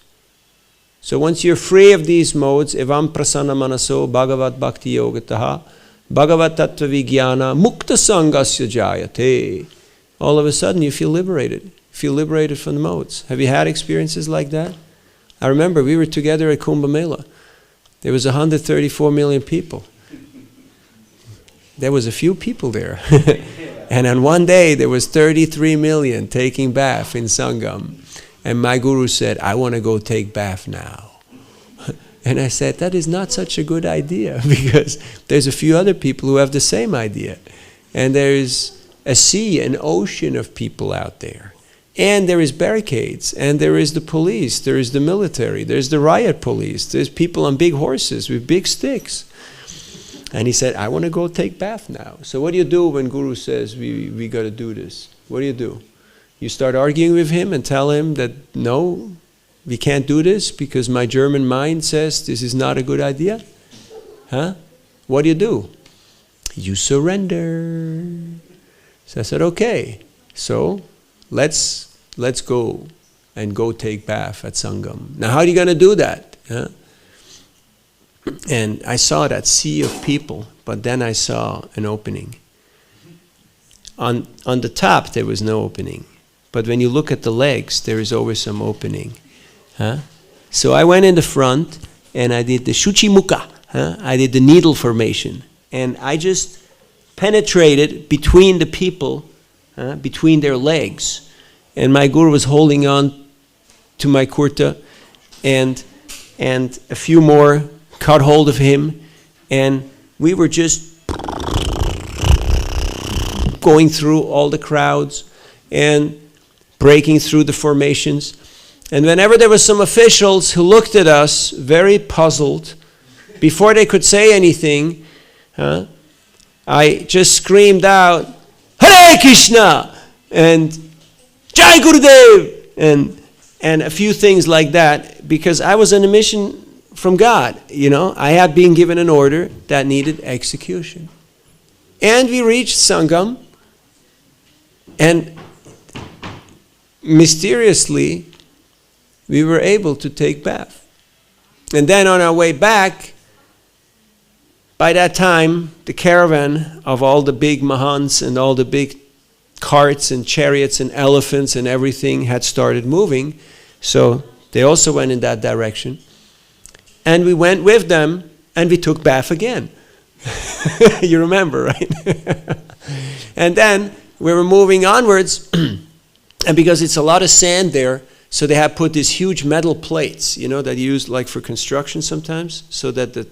So once you're free of these modes, evam prasanna manaso bhagavat bhakti yogataha bhagavat tattva vijnana mukta sangasya jayate. All of a sudden you feel liberated. Feel liberated from the modes. Have you had experiences like that? I remember we were together at Kumbh Mela. There was 134 million people. There was a few people there. And on one day there was 33 million taking bath in Sangam. And my guru said, I want to go take bath now. And I said, that is not such a good idea, because there's a few other people who have the same idea. And there's a sea, an ocean of people out there. And there is barricades, and there is the police, there is the military, there's the riot police, there's people on big horses with big sticks. And he said, I want to go take bath now. So what do you do when Guru says, we got to do this? What do? You start arguing with him and tell him that, no, we can't do this because my German mind says this is not a good idea? What do? You surrender. So I said, okay, so let's go and go take bath at Sangam. Now how are you going to do that? And I saw that sea of people, but then I saw an opening. On the top there was no opening, but when you look at the legs, there is always some opening. So I went in the front and I did the Shuchi Mukha. I did the needle formation, and I just penetrated between the people, between their legs. And my guru was holding on to my kurta, and a few more caught hold of him, and we were just going through all the crowds and breaking through the formations. And whenever there were some officials who looked at us very puzzled, before they could say anything, I just screamed out, Hare Krishna! And Jai Gurudev! And a few things like that, because I was on a mission from God. I had been given an order that needed execution. And we reached Sangam, and mysteriously we were able to take bath. And then on our way back, by that time, the caravan of all the big mahants and all the big carts and chariots and elephants and everything had started moving. So they also went in that direction. And we went with them and we took bath again. You remember, right? And then we were moving onwards, and because it's a lot of sand there, so they have put these huge metal plates, that you use like for construction sometimes, so that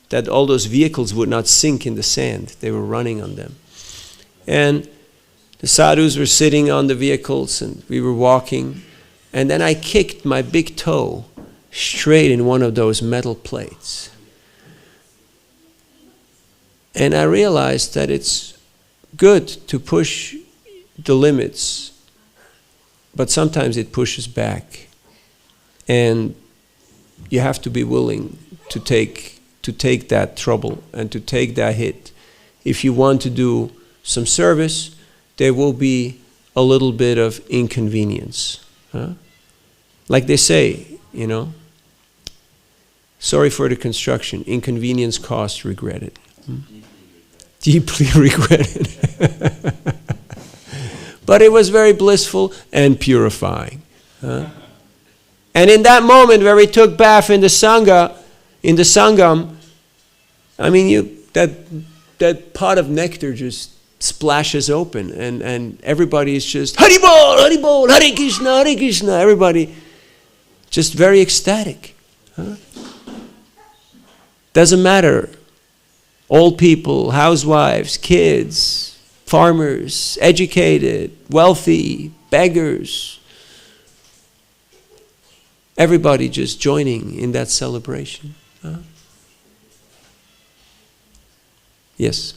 that all those vehicles would not sink in the sand. They were running on them. And the sadhus were sitting on the vehicles and we were walking. And then I kicked my big toe straight in one of those metal plates. And I realized that it's good to push the limits, but sometimes it pushes back. And you have to be willing to take that trouble and to take that hit. If you want to do some service, there will be a little bit of inconvenience. Like they say, sorry for the construction, inconvenience caused regretted. Deeply regretted. But it was very blissful and purifying. And in that moment where we took bath in the Sangam, I mean, that pot of nectar just splashes open, and everybody is just Haribol, Hare Krishna, everybody just very ecstatic. Huh? Doesn't matter. Old people, housewives, kids, farmers, educated, wealthy, beggars. Everybody just joining in that celebration. Huh? Yes.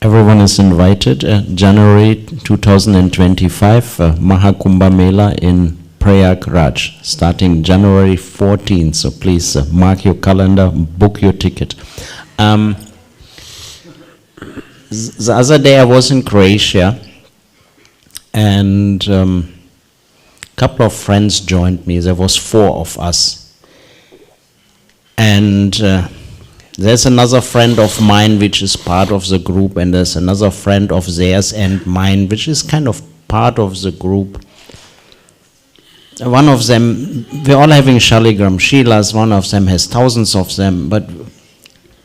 Everyone is invited. January 2025, Mahakumbha Mela in Prayagraj, starting January 14th. So please mark your calendar, book your ticket. The other day I was in Croatia, and a couple of friends joined me. There was 4 of us. And there's another friend of mine which is part of the group, and there's another friend of theirs and mine which is kind of part of the group. One of them, we're all having Shaligram Shilas, one of them has thousands of them, but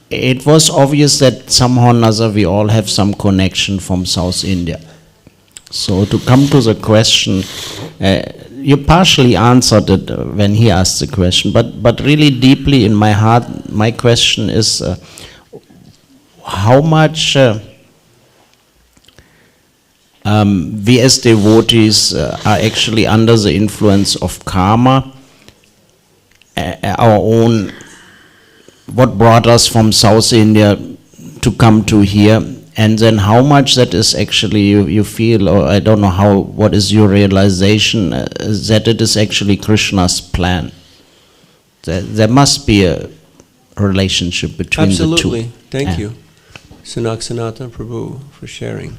it was obvious that somehow or another we all have some connection from South India. So to come to the question, you partially answered it when he asked the question, but really deeply in my heart, my question is how much we as devotees are actually under the influence of karma, our own, what brought us from South India to come to here, and then how much that is actually you feel, or I don't know what is your realization that it is actually Krishna's plan. There must be a relationship between the two. Absolutely. Thank you, Sanatan Prabhu, for sharing.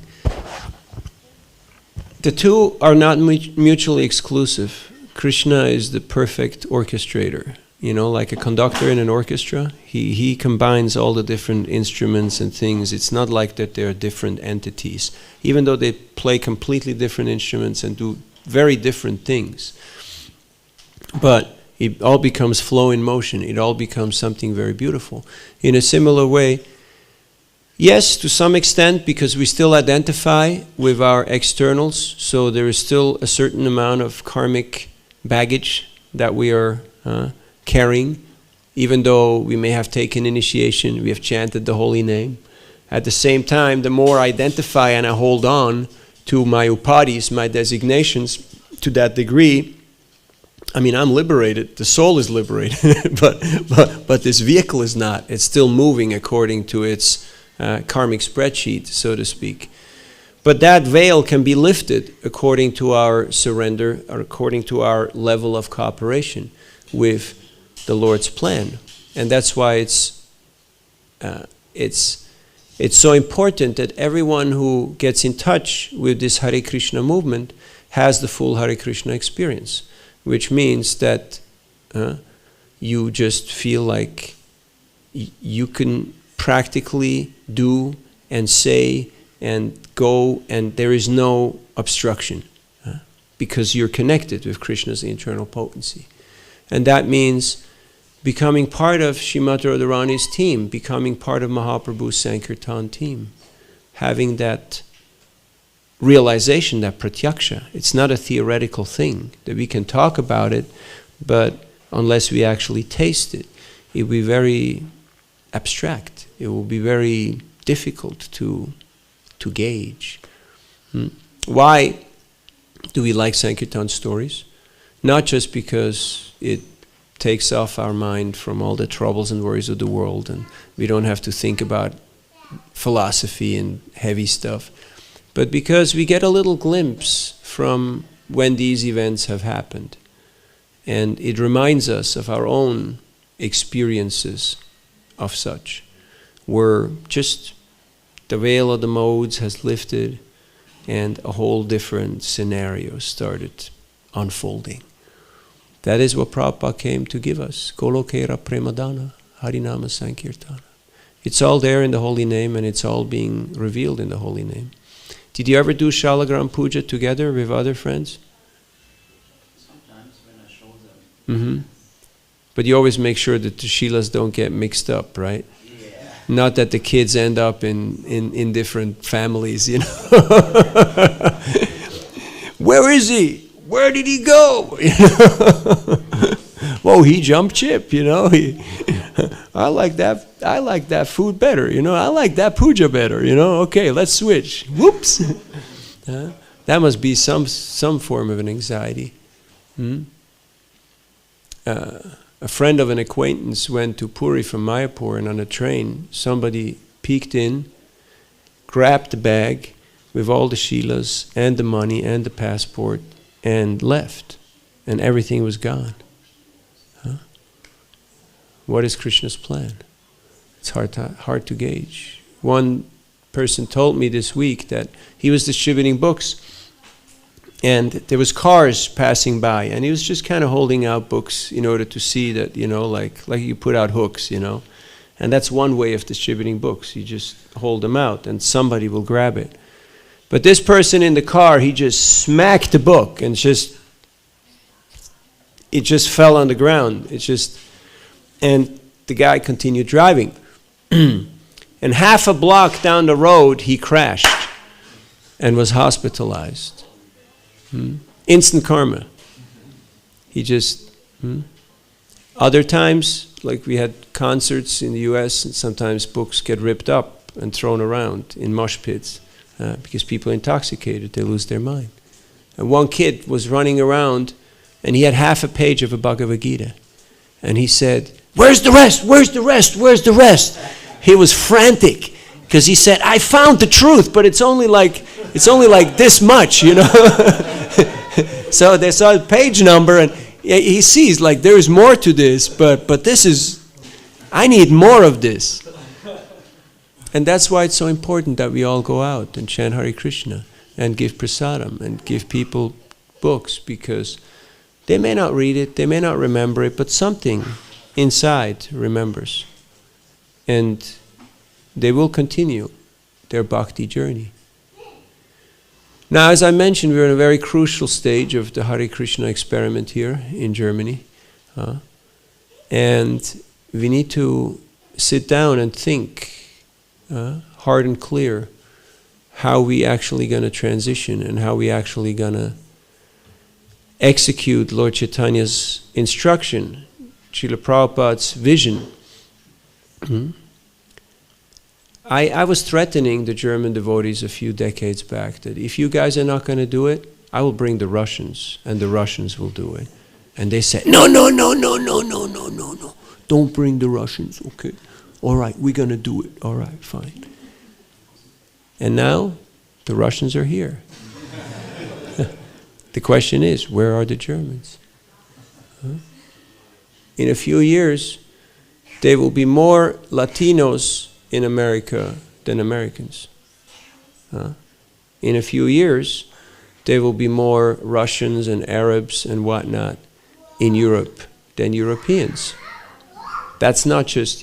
The two are not mutually exclusive. Krishna is the perfect orchestrator. You know, like a conductor in an orchestra, he combines all the different instruments and things. It's not like that they're different entities, even though they play completely different instruments and do very different things. But it all becomes flow in motion. It all becomes something very beautiful. In a similar way, yes, to some extent, because we still identify with our externals, so there is still a certain amount of karmic baggage that we are carrying, even though we may have taken initiation, we have chanted the holy name. At the same time, the more I identify and I hold on to my upadhis, my designations, to that degree, I mean, I'm liberated, the soul is liberated, but this vehicle is not. It's still moving according to its karmic spreadsheet, so to speak. But that veil can be lifted according to our surrender, or according to our level of cooperation with the Lord's plan. And that's why it's so important that everyone who gets in touch with this Hare Krishna movement has the full Hare Krishna experience, which means that you just feel like you can practically do and say and go, and there is no obstruction because you're connected with Krishna's internal potency. And that means becoming part of Srimati Radharani's team, becoming part of Mahaprabhu's Sankirtan team, having that realization, that pratyaksha. It's not a theoretical thing that we can talk about it, but unless we actually taste it, it will be very abstract. It will be very difficult to gauge. Why do we like Sankirtan stories? Not just because it takes off our mind from all the troubles and worries of the world, and we don't have to think about philosophy and heavy stuff, but because we get a little glimpse from when these events have happened. And it reminds us of our own experiences of such, where just the veil of the modes has lifted and a whole different scenario started unfolding. That is what Prabhupada came to give us. Golokera Premadana, Harinama Sankirtana. It's all there in the holy name, and it's all being revealed in the holy name. Did you ever do Shalagram Puja together with other friends? Sometimes when I show them. But you always make sure that the Shilas don't get mixed up, right? Yeah. Not that the kids end up in different families, you know. Where is he? Where did he go? You know? Whoa, he jumped ship, you know. I like that food better, you know. I like that puja better, you know. Okay, let's switch. Whoops. That must be some form of an anxiety. A friend of an acquaintance went to Puri from Mayapur, and on a train, somebody peeked in, grabbed the bag with all the shilas and the money and the passport, and left, and everything was gone. What is Krishna's plan? It's hard to gauge. One person told me this week that he was distributing books, and there was cars passing by, and he was just kind of holding out books in order to see that, you know, like you put out hooks, you know. And that's one way of distributing books. You just hold them out, and somebody will grab it. But this person in the car, he just smacked the book, and it just fell on the ground. And the guy continued driving. And half a block down the road, he crashed and was hospitalized. Instant karma. Other times, like we had concerts in the US, and sometimes books get ripped up and thrown around in mosh pits because people are intoxicated, they lose their mind. And one kid was running around, and he had half a page of a Bhagavad Gita. And he said, "Where's the rest? Where's the rest? Where's the rest?" He was frantic because he said, "I found the truth, but it's only like this much, you know." So they saw the page number, and he sees like there is more to this, but this is, I need more of this. And that's why it's so important that we all go out and chant Hare Krishna and give prasadam and give people books, because they may not read it, they may not remember it, but something inside remembers. And they will continue their bhakti journey. Now, as I mentioned, we're in a very crucial stage of the Hare Krishna experiment here in Germany. And we need to sit down and think hard and clear how we actually going to transition and how we actually going to execute Lord Chaitanya's instruction, Srila Prabhupada's vision. I was threatening the German devotees a few decades back that if you guys are not going to do it, I will bring the Russians, and the Russians will do it. And they said, no, don't bring the Russians, okay? All right, we're going to do it. All right, fine. And now the Russians are here. The question is, where are the Germans? In a few years, there will be more Latinos in America than Americans. In a few years, there will be more Russians and Arabs and whatnot in Europe than Europeans. That's not just,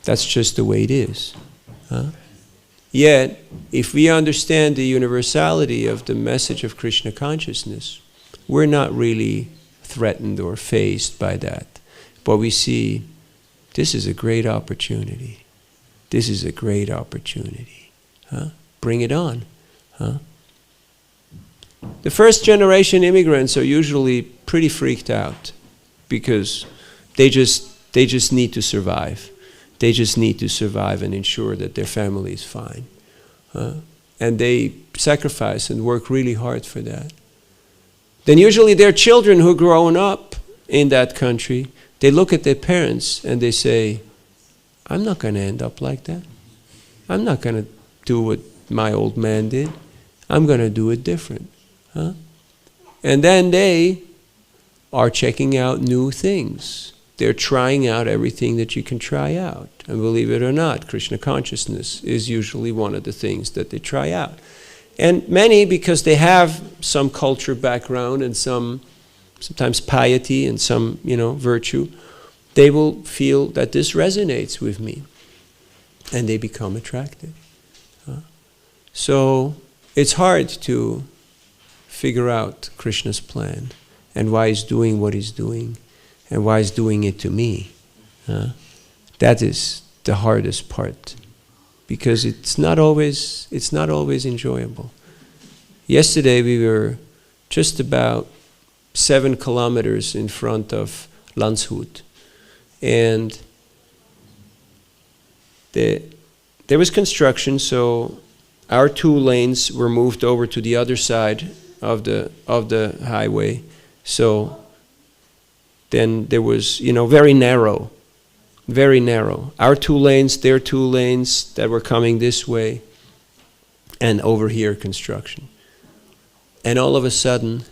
that's just the way it is. Yet, if we understand the universality of the message of Krishna consciousness, we're not really threatened or faced by that. But we see, this is a great opportunity. This is a great opportunity. Bring it on. The first generation immigrants are usually pretty freaked out because they just need to survive. They just need to survive and ensure that their family is fine. And they sacrifice and work really hard for that. Then usually their children who are growing up in that country, they look at their parents and they say, I'm not going to end up like that. I'm not going to do what my old man did. I'm going to do it different. And then they are checking out new things. They're trying out everything that you can try out. And believe it or not, Krishna consciousness is usually one of the things that they try out. And many, because they have some culture background and sometimes piety and some, virtue, they will feel that this resonates with me. And they become attracted. So it's hard to figure out Krishna's plan and why he's doing what he's doing and why he's doing it to me. That is the hardest part, because it's not always enjoyable. Yesterday we were just about 7 kilometers in front of Landshut, and there was construction, so our 2 lanes were moved over to the other side of the highway. So then there was, very narrow. Our 2 lanes, their 2 lanes that were coming this way, and over here construction. And all of a sudden,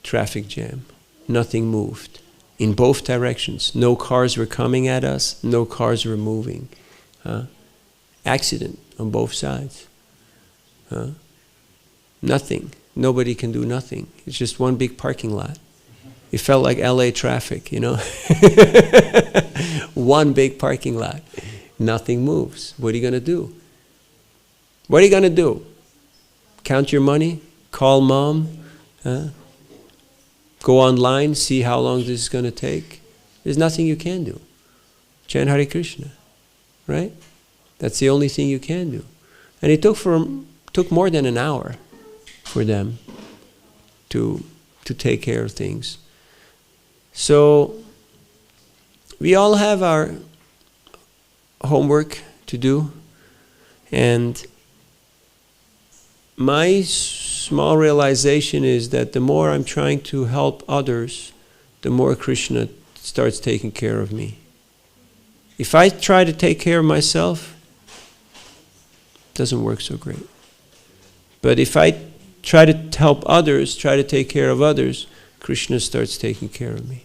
traffic jam. Nothing moved in both directions. No cars were coming at us, no cars were moving. Accident on both sides. Nothing. Nobody can do nothing. It's just one big parking lot. It felt like LA traffic, One big parking lot. Nothing moves. What are you going to do? What are you going to do? Count your money? Call mom? Go online, see how long this is going to take? There's nothing you can do. Chant Hare Krishna, right? That's the only thing you can do. And it took more than an hour for them to take care of things. So we all have our homework to do, and my small realization is that the more I'm trying to help others, the more Krishna starts taking care of me. If I try to take care of myself, it doesn't work so great. But if I try to help others, try to take care of others, Krishna starts taking care of me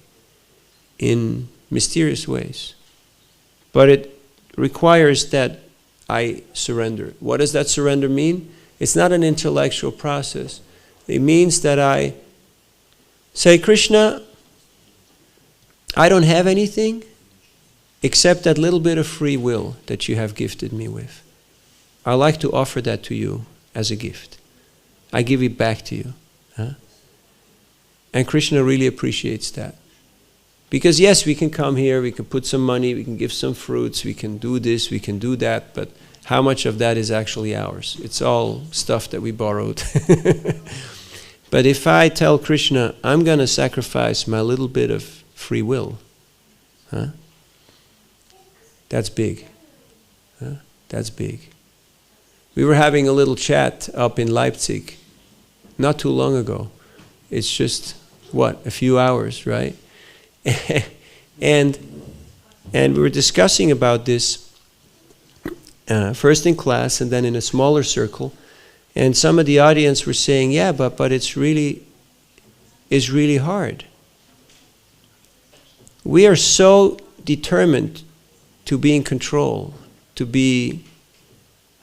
in mysterious ways. But it requires that I surrender. What does that surrender mean? It's not an intellectual process. It means that I say, Krishna, I don't have anything except that little bit of free will that you have gifted me with. I'd like to offer that to you as a gift. I give it back to you. And Krishna really appreciates that. Because yes, we can come here, we can put some money, we can give some fruits, we can do this, we can do that, but how much of that is actually ours? It's all stuff that we borrowed. But if I tell Krishna, I'm going to sacrifice my little bit of free will, that's big. That's big. We were having a little chat up in Leipzig not too long ago. It's just, a few hours, right? and we were discussing about this first in class and then in a smaller circle. And some of the audience were saying, yeah, but it's really hard. We are so determined to be in control, to be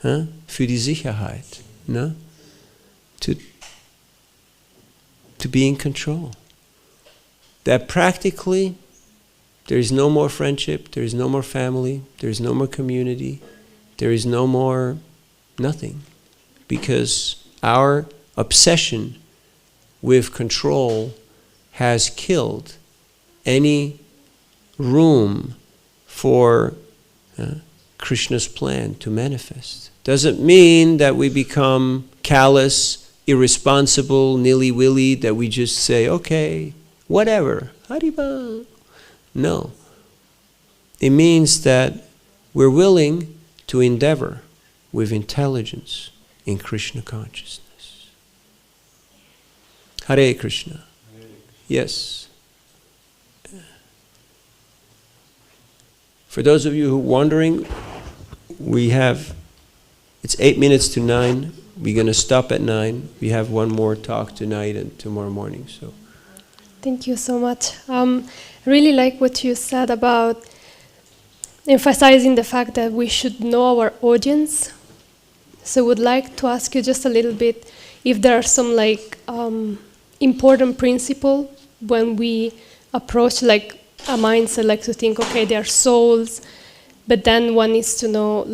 für die Sicherheit, no? To be in control. That practically there is no more friendship, there is no more family, there is no more community, there is no more nothing. Because our obsession with control has killed any room for Krishna's plan to manifest. Doesn't mean that we become callous, irresponsible, nilly-willy, that we just say, okay, whatever, Hariba. No. It means that we're willing to endeavor with intelligence in Krishna consciousness. Hare Krishna. Yes. For those of you who are wondering, it's 8 minutes to 9. We're going to stop at 9. We have one more talk tonight and tomorrow morning. So, thank you so much. I really like what you said about emphasizing the fact that we should know our audience. So I would like to ask you just a little bit if there are some important principle when we approach a mindset, to think, okay, they are souls, but then one needs to know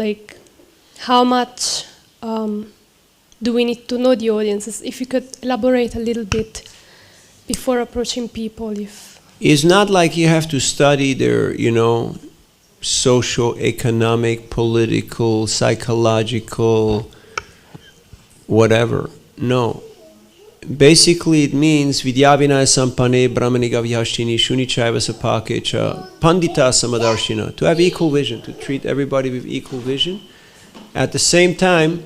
how much do we need to know the audiences? If you could elaborate a little bit before approaching people. It's not like you have to study their, socio-economic, political, psychological, whatever. No. Basically, it means vidyavinaya sampane brahmaniga vyashini shunichaiva sapake cha pandita samadarshina, to have equal vision, to treat everybody with equal vision. At the same time,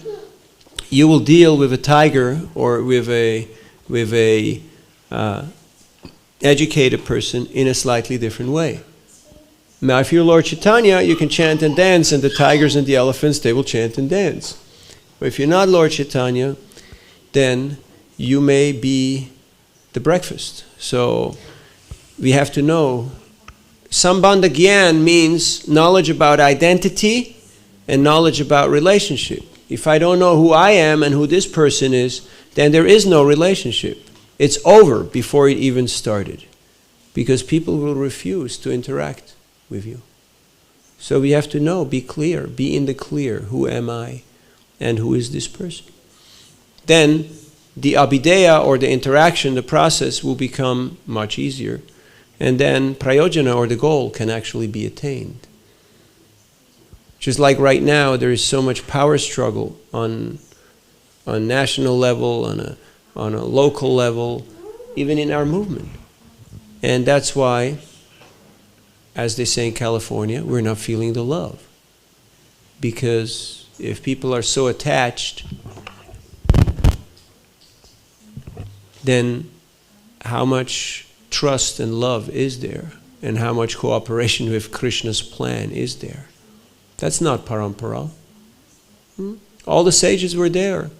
you will deal with a tiger or with a educated person in a slightly different way. Now, if you're Lord Chaitanya, you can chant and dance, and the tigers and the elephants, they will chant and dance. But if you're not Lord Chaitanya, then you may be the breakfast. So we have to know. Sambandha Gyan means knowledge about identity and knowledge about relationship. If I don't know who I am and who this person is, then there is no relationship. It's over before it even started. Because people will refuse to interact with you. So we have to know, be clear, be in the clear. Who am I and who is this person? Then the abhideya, or the interaction, the process will become much easier. And then prayojana, or the goal, can actually be attained. Just like right now, there is so much power struggle on national level, on a local level, even in our movement. And that's why, as they say in California, we're not feeling the love. Because if people are so attached, then how much trust and love is there? And how much cooperation with Krishna's plan is there? That's not parampara. All the sages were there.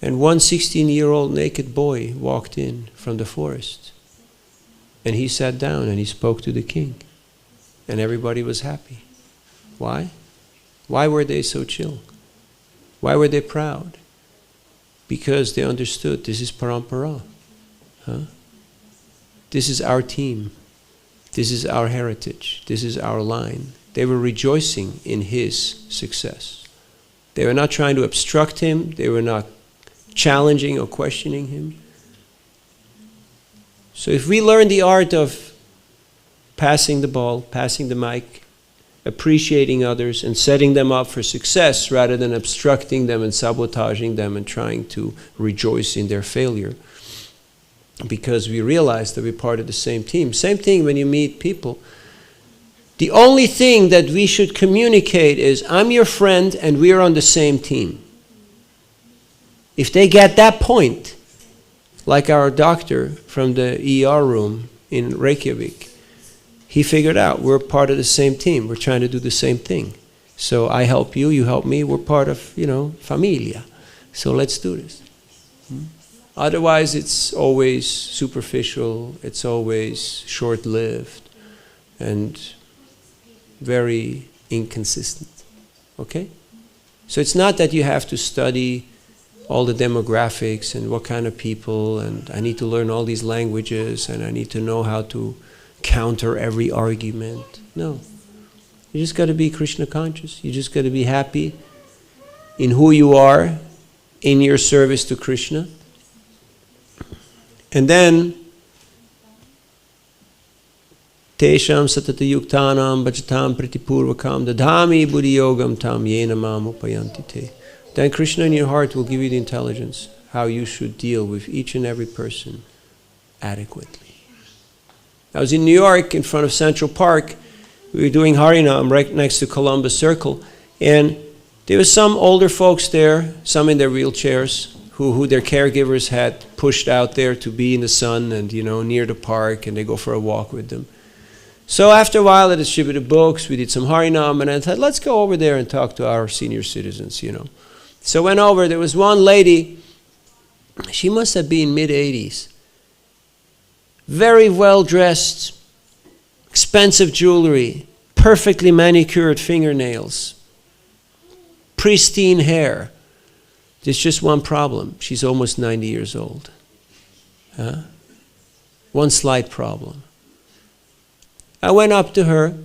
And one 16-year-old naked boy walked in from the forest. And he sat down and he spoke to the king. And everybody was happy. Why? Why were they so chill? Why were they proud? Because they understood this is parampara. This is our team. This is our heritage. This is our line. They were rejoicing in his success. They were not trying to obstruct him. They were not challenging or questioning him. So if we learn the art of passing the ball, passing the mic, appreciating others and setting them up for success rather than obstructing them and sabotaging them and trying to rejoice in their failure, because we realize that we're part of the same team. Same thing when you meet people. The only thing that we should communicate is, I'm your friend and we're on the same team. If they get that point, like our doctor from the ER room in Reykjavik, he figured out we're part of the same team. We're trying to do the same thing. So I help you, you help me. We're part of, familia. So let's do this. Otherwise, it's always superficial. It's always short-lived and very inconsistent. Okay? So it's not that you have to study all the demographics and what kind of people, and I need to learn all these languages and I need to know how to counter every argument. No. You just got to be Krishna conscious. You just got to be happy in who you are, in your service to Krishna. And then Tesham satata yuktanam bhajatam pritipurvakam dadhami buddhiyogam tam yena mam upayanti te. Then Krishna in your heart will give you the intelligence how you should deal with each and every person adequately. I was in New York in front of Central Park. We were doing Harinam right next to Columbus Circle. And there was some older folks there, some in their wheelchairs, who their caregivers had pushed out there to be in the sun and, near the park, and they go for a walk with them. So after a while, I distributed books, we did some Harinam, and I thought, let's go over there and talk to our senior citizens, So I went over, there was one lady, she must have been mid-80s. Very well dressed, expensive jewelry, perfectly manicured fingernails, pristine hair. There's just one problem. She's almost 90 years old. One slight problem. I went up to her,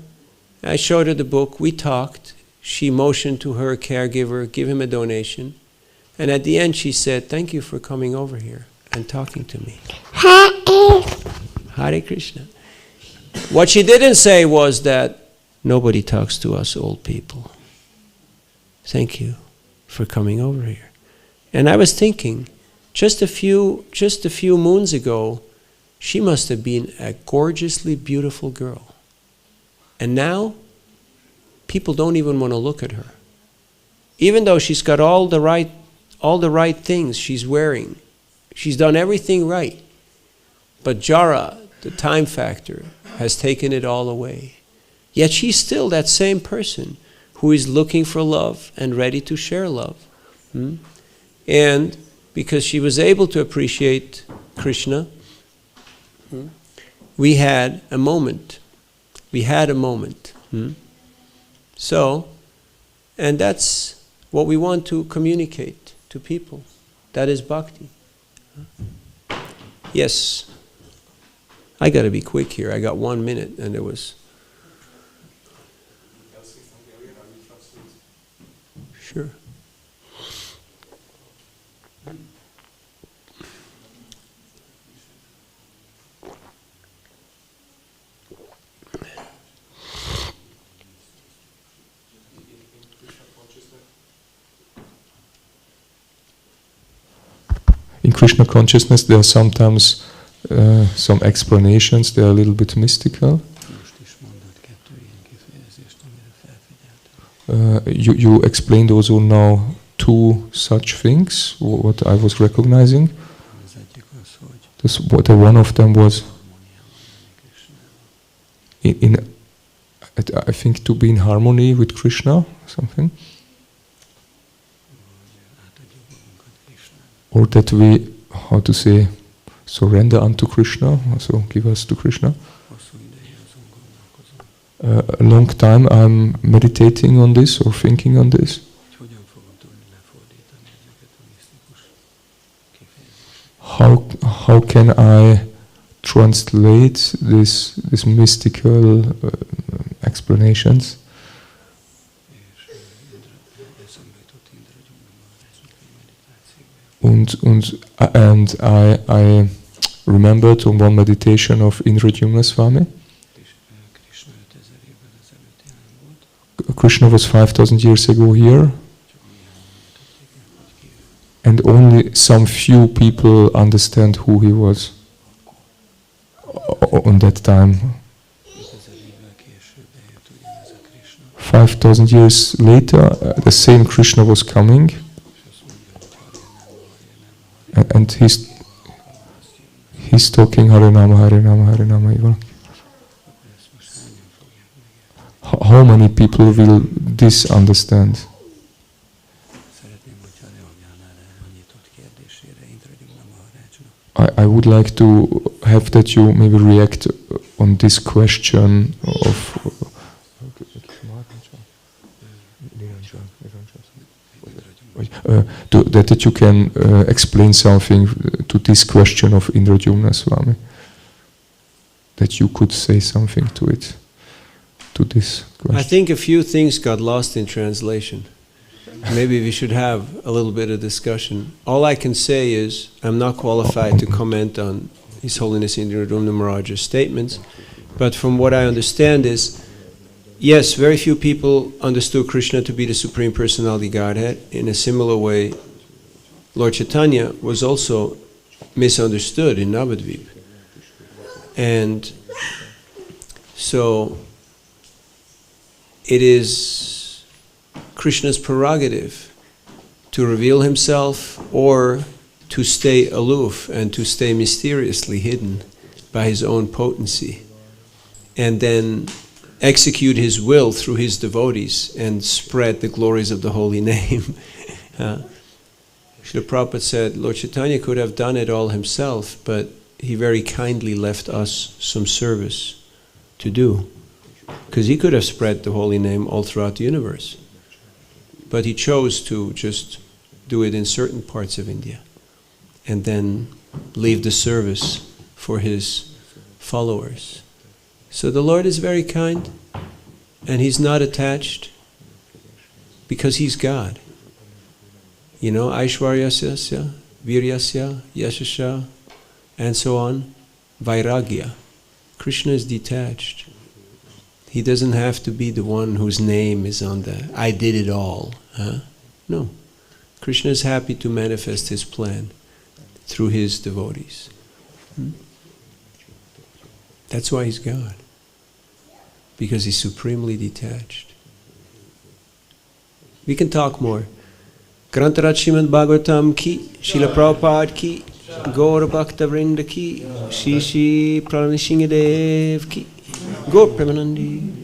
I showed her the book, we talked. She motioned to her caregiver, give him a donation. And at the end she said, thank you for coming over here and talking to me. Hare Krishna. What she didn't say was that nobody talks to us old people. Thank you for coming over here. And I was thinking, just a few moons ago, she must have been a gorgeously beautiful girl. And now, people don't even want to look at her. Even though she's got all the right things she's wearing. She's done everything right. But Jara, the time factor, has taken it all away. Yet she's still that same person who is looking for love and ready to share love. And because she was able to appreciate Krishna, we had a moment. So, and that's what we want to communicate to people. That is bhakti. Yes. I got to be quick here. I got 1 minute, and it was... Sure. In Krishna consciousness, there are sometimes some explanations. They are a little bit mystical. You explained also now two such things, what I was recognizing. One of them was, I think, to be in harmony with Krishna, something. Or that we, how to say, surrender unto Krishna, also give us to Krishna. A long time I'm meditating on this or thinking on this. How can I translate these mystical explanations? And I remembered on one meditation of Indradyumna Swami. Krishna was 5,000 years ago here, and only some few people understand who he was on that time. 5,000 years later, the same Krishna was coming, and he's talking Harinama, Harinama, Harinama. How many people will this understand? I would like to have that you maybe react on this question of that you can explain something to this question of Indradyumna Swami. That you could say something to it. To this question. I think a few things got lost in translation. Maybe we should have a little bit of discussion. All I can say is, I'm not qualified to comment on His Holiness Indradyumna Maharaj's statements, but from what I understand is, yes, very few people understood Krishna to be the Supreme Personality Godhead. In a similar way, Lord Chaitanya was also misunderstood in Navadvip. And so, it is Krishna's prerogative to reveal himself or to stay aloof and to stay mysteriously hidden by his own potency, and then execute his will through his devotees and spread the glories of the holy name. Srila Prabhupada said Lord Chaitanya could have done it all himself, but he very kindly left us some service to do. Because he could have spread the holy name all throughout the universe. But he chose to just do it in certain parts of India and then leave the service for his followers. So the Lord is very kind, and He's not attached because He's God. You know, Aishwaryasya, Viryasya, Yashasya, and so on, Vairagya. Krishna is detached. He doesn't have to be the one whose name is on the I did it all. Huh? No. Krishna is happy to manifest his plan through his devotees. That's why he's God. Because he's supremely detached. We can talk more. Grantarat Śrīmad-Bhāgavatam ki, Srila Prabhupada ki, Gaura Bhakta Vrinda ki, Shri Pranasingadev ki, Gaur Premanandi.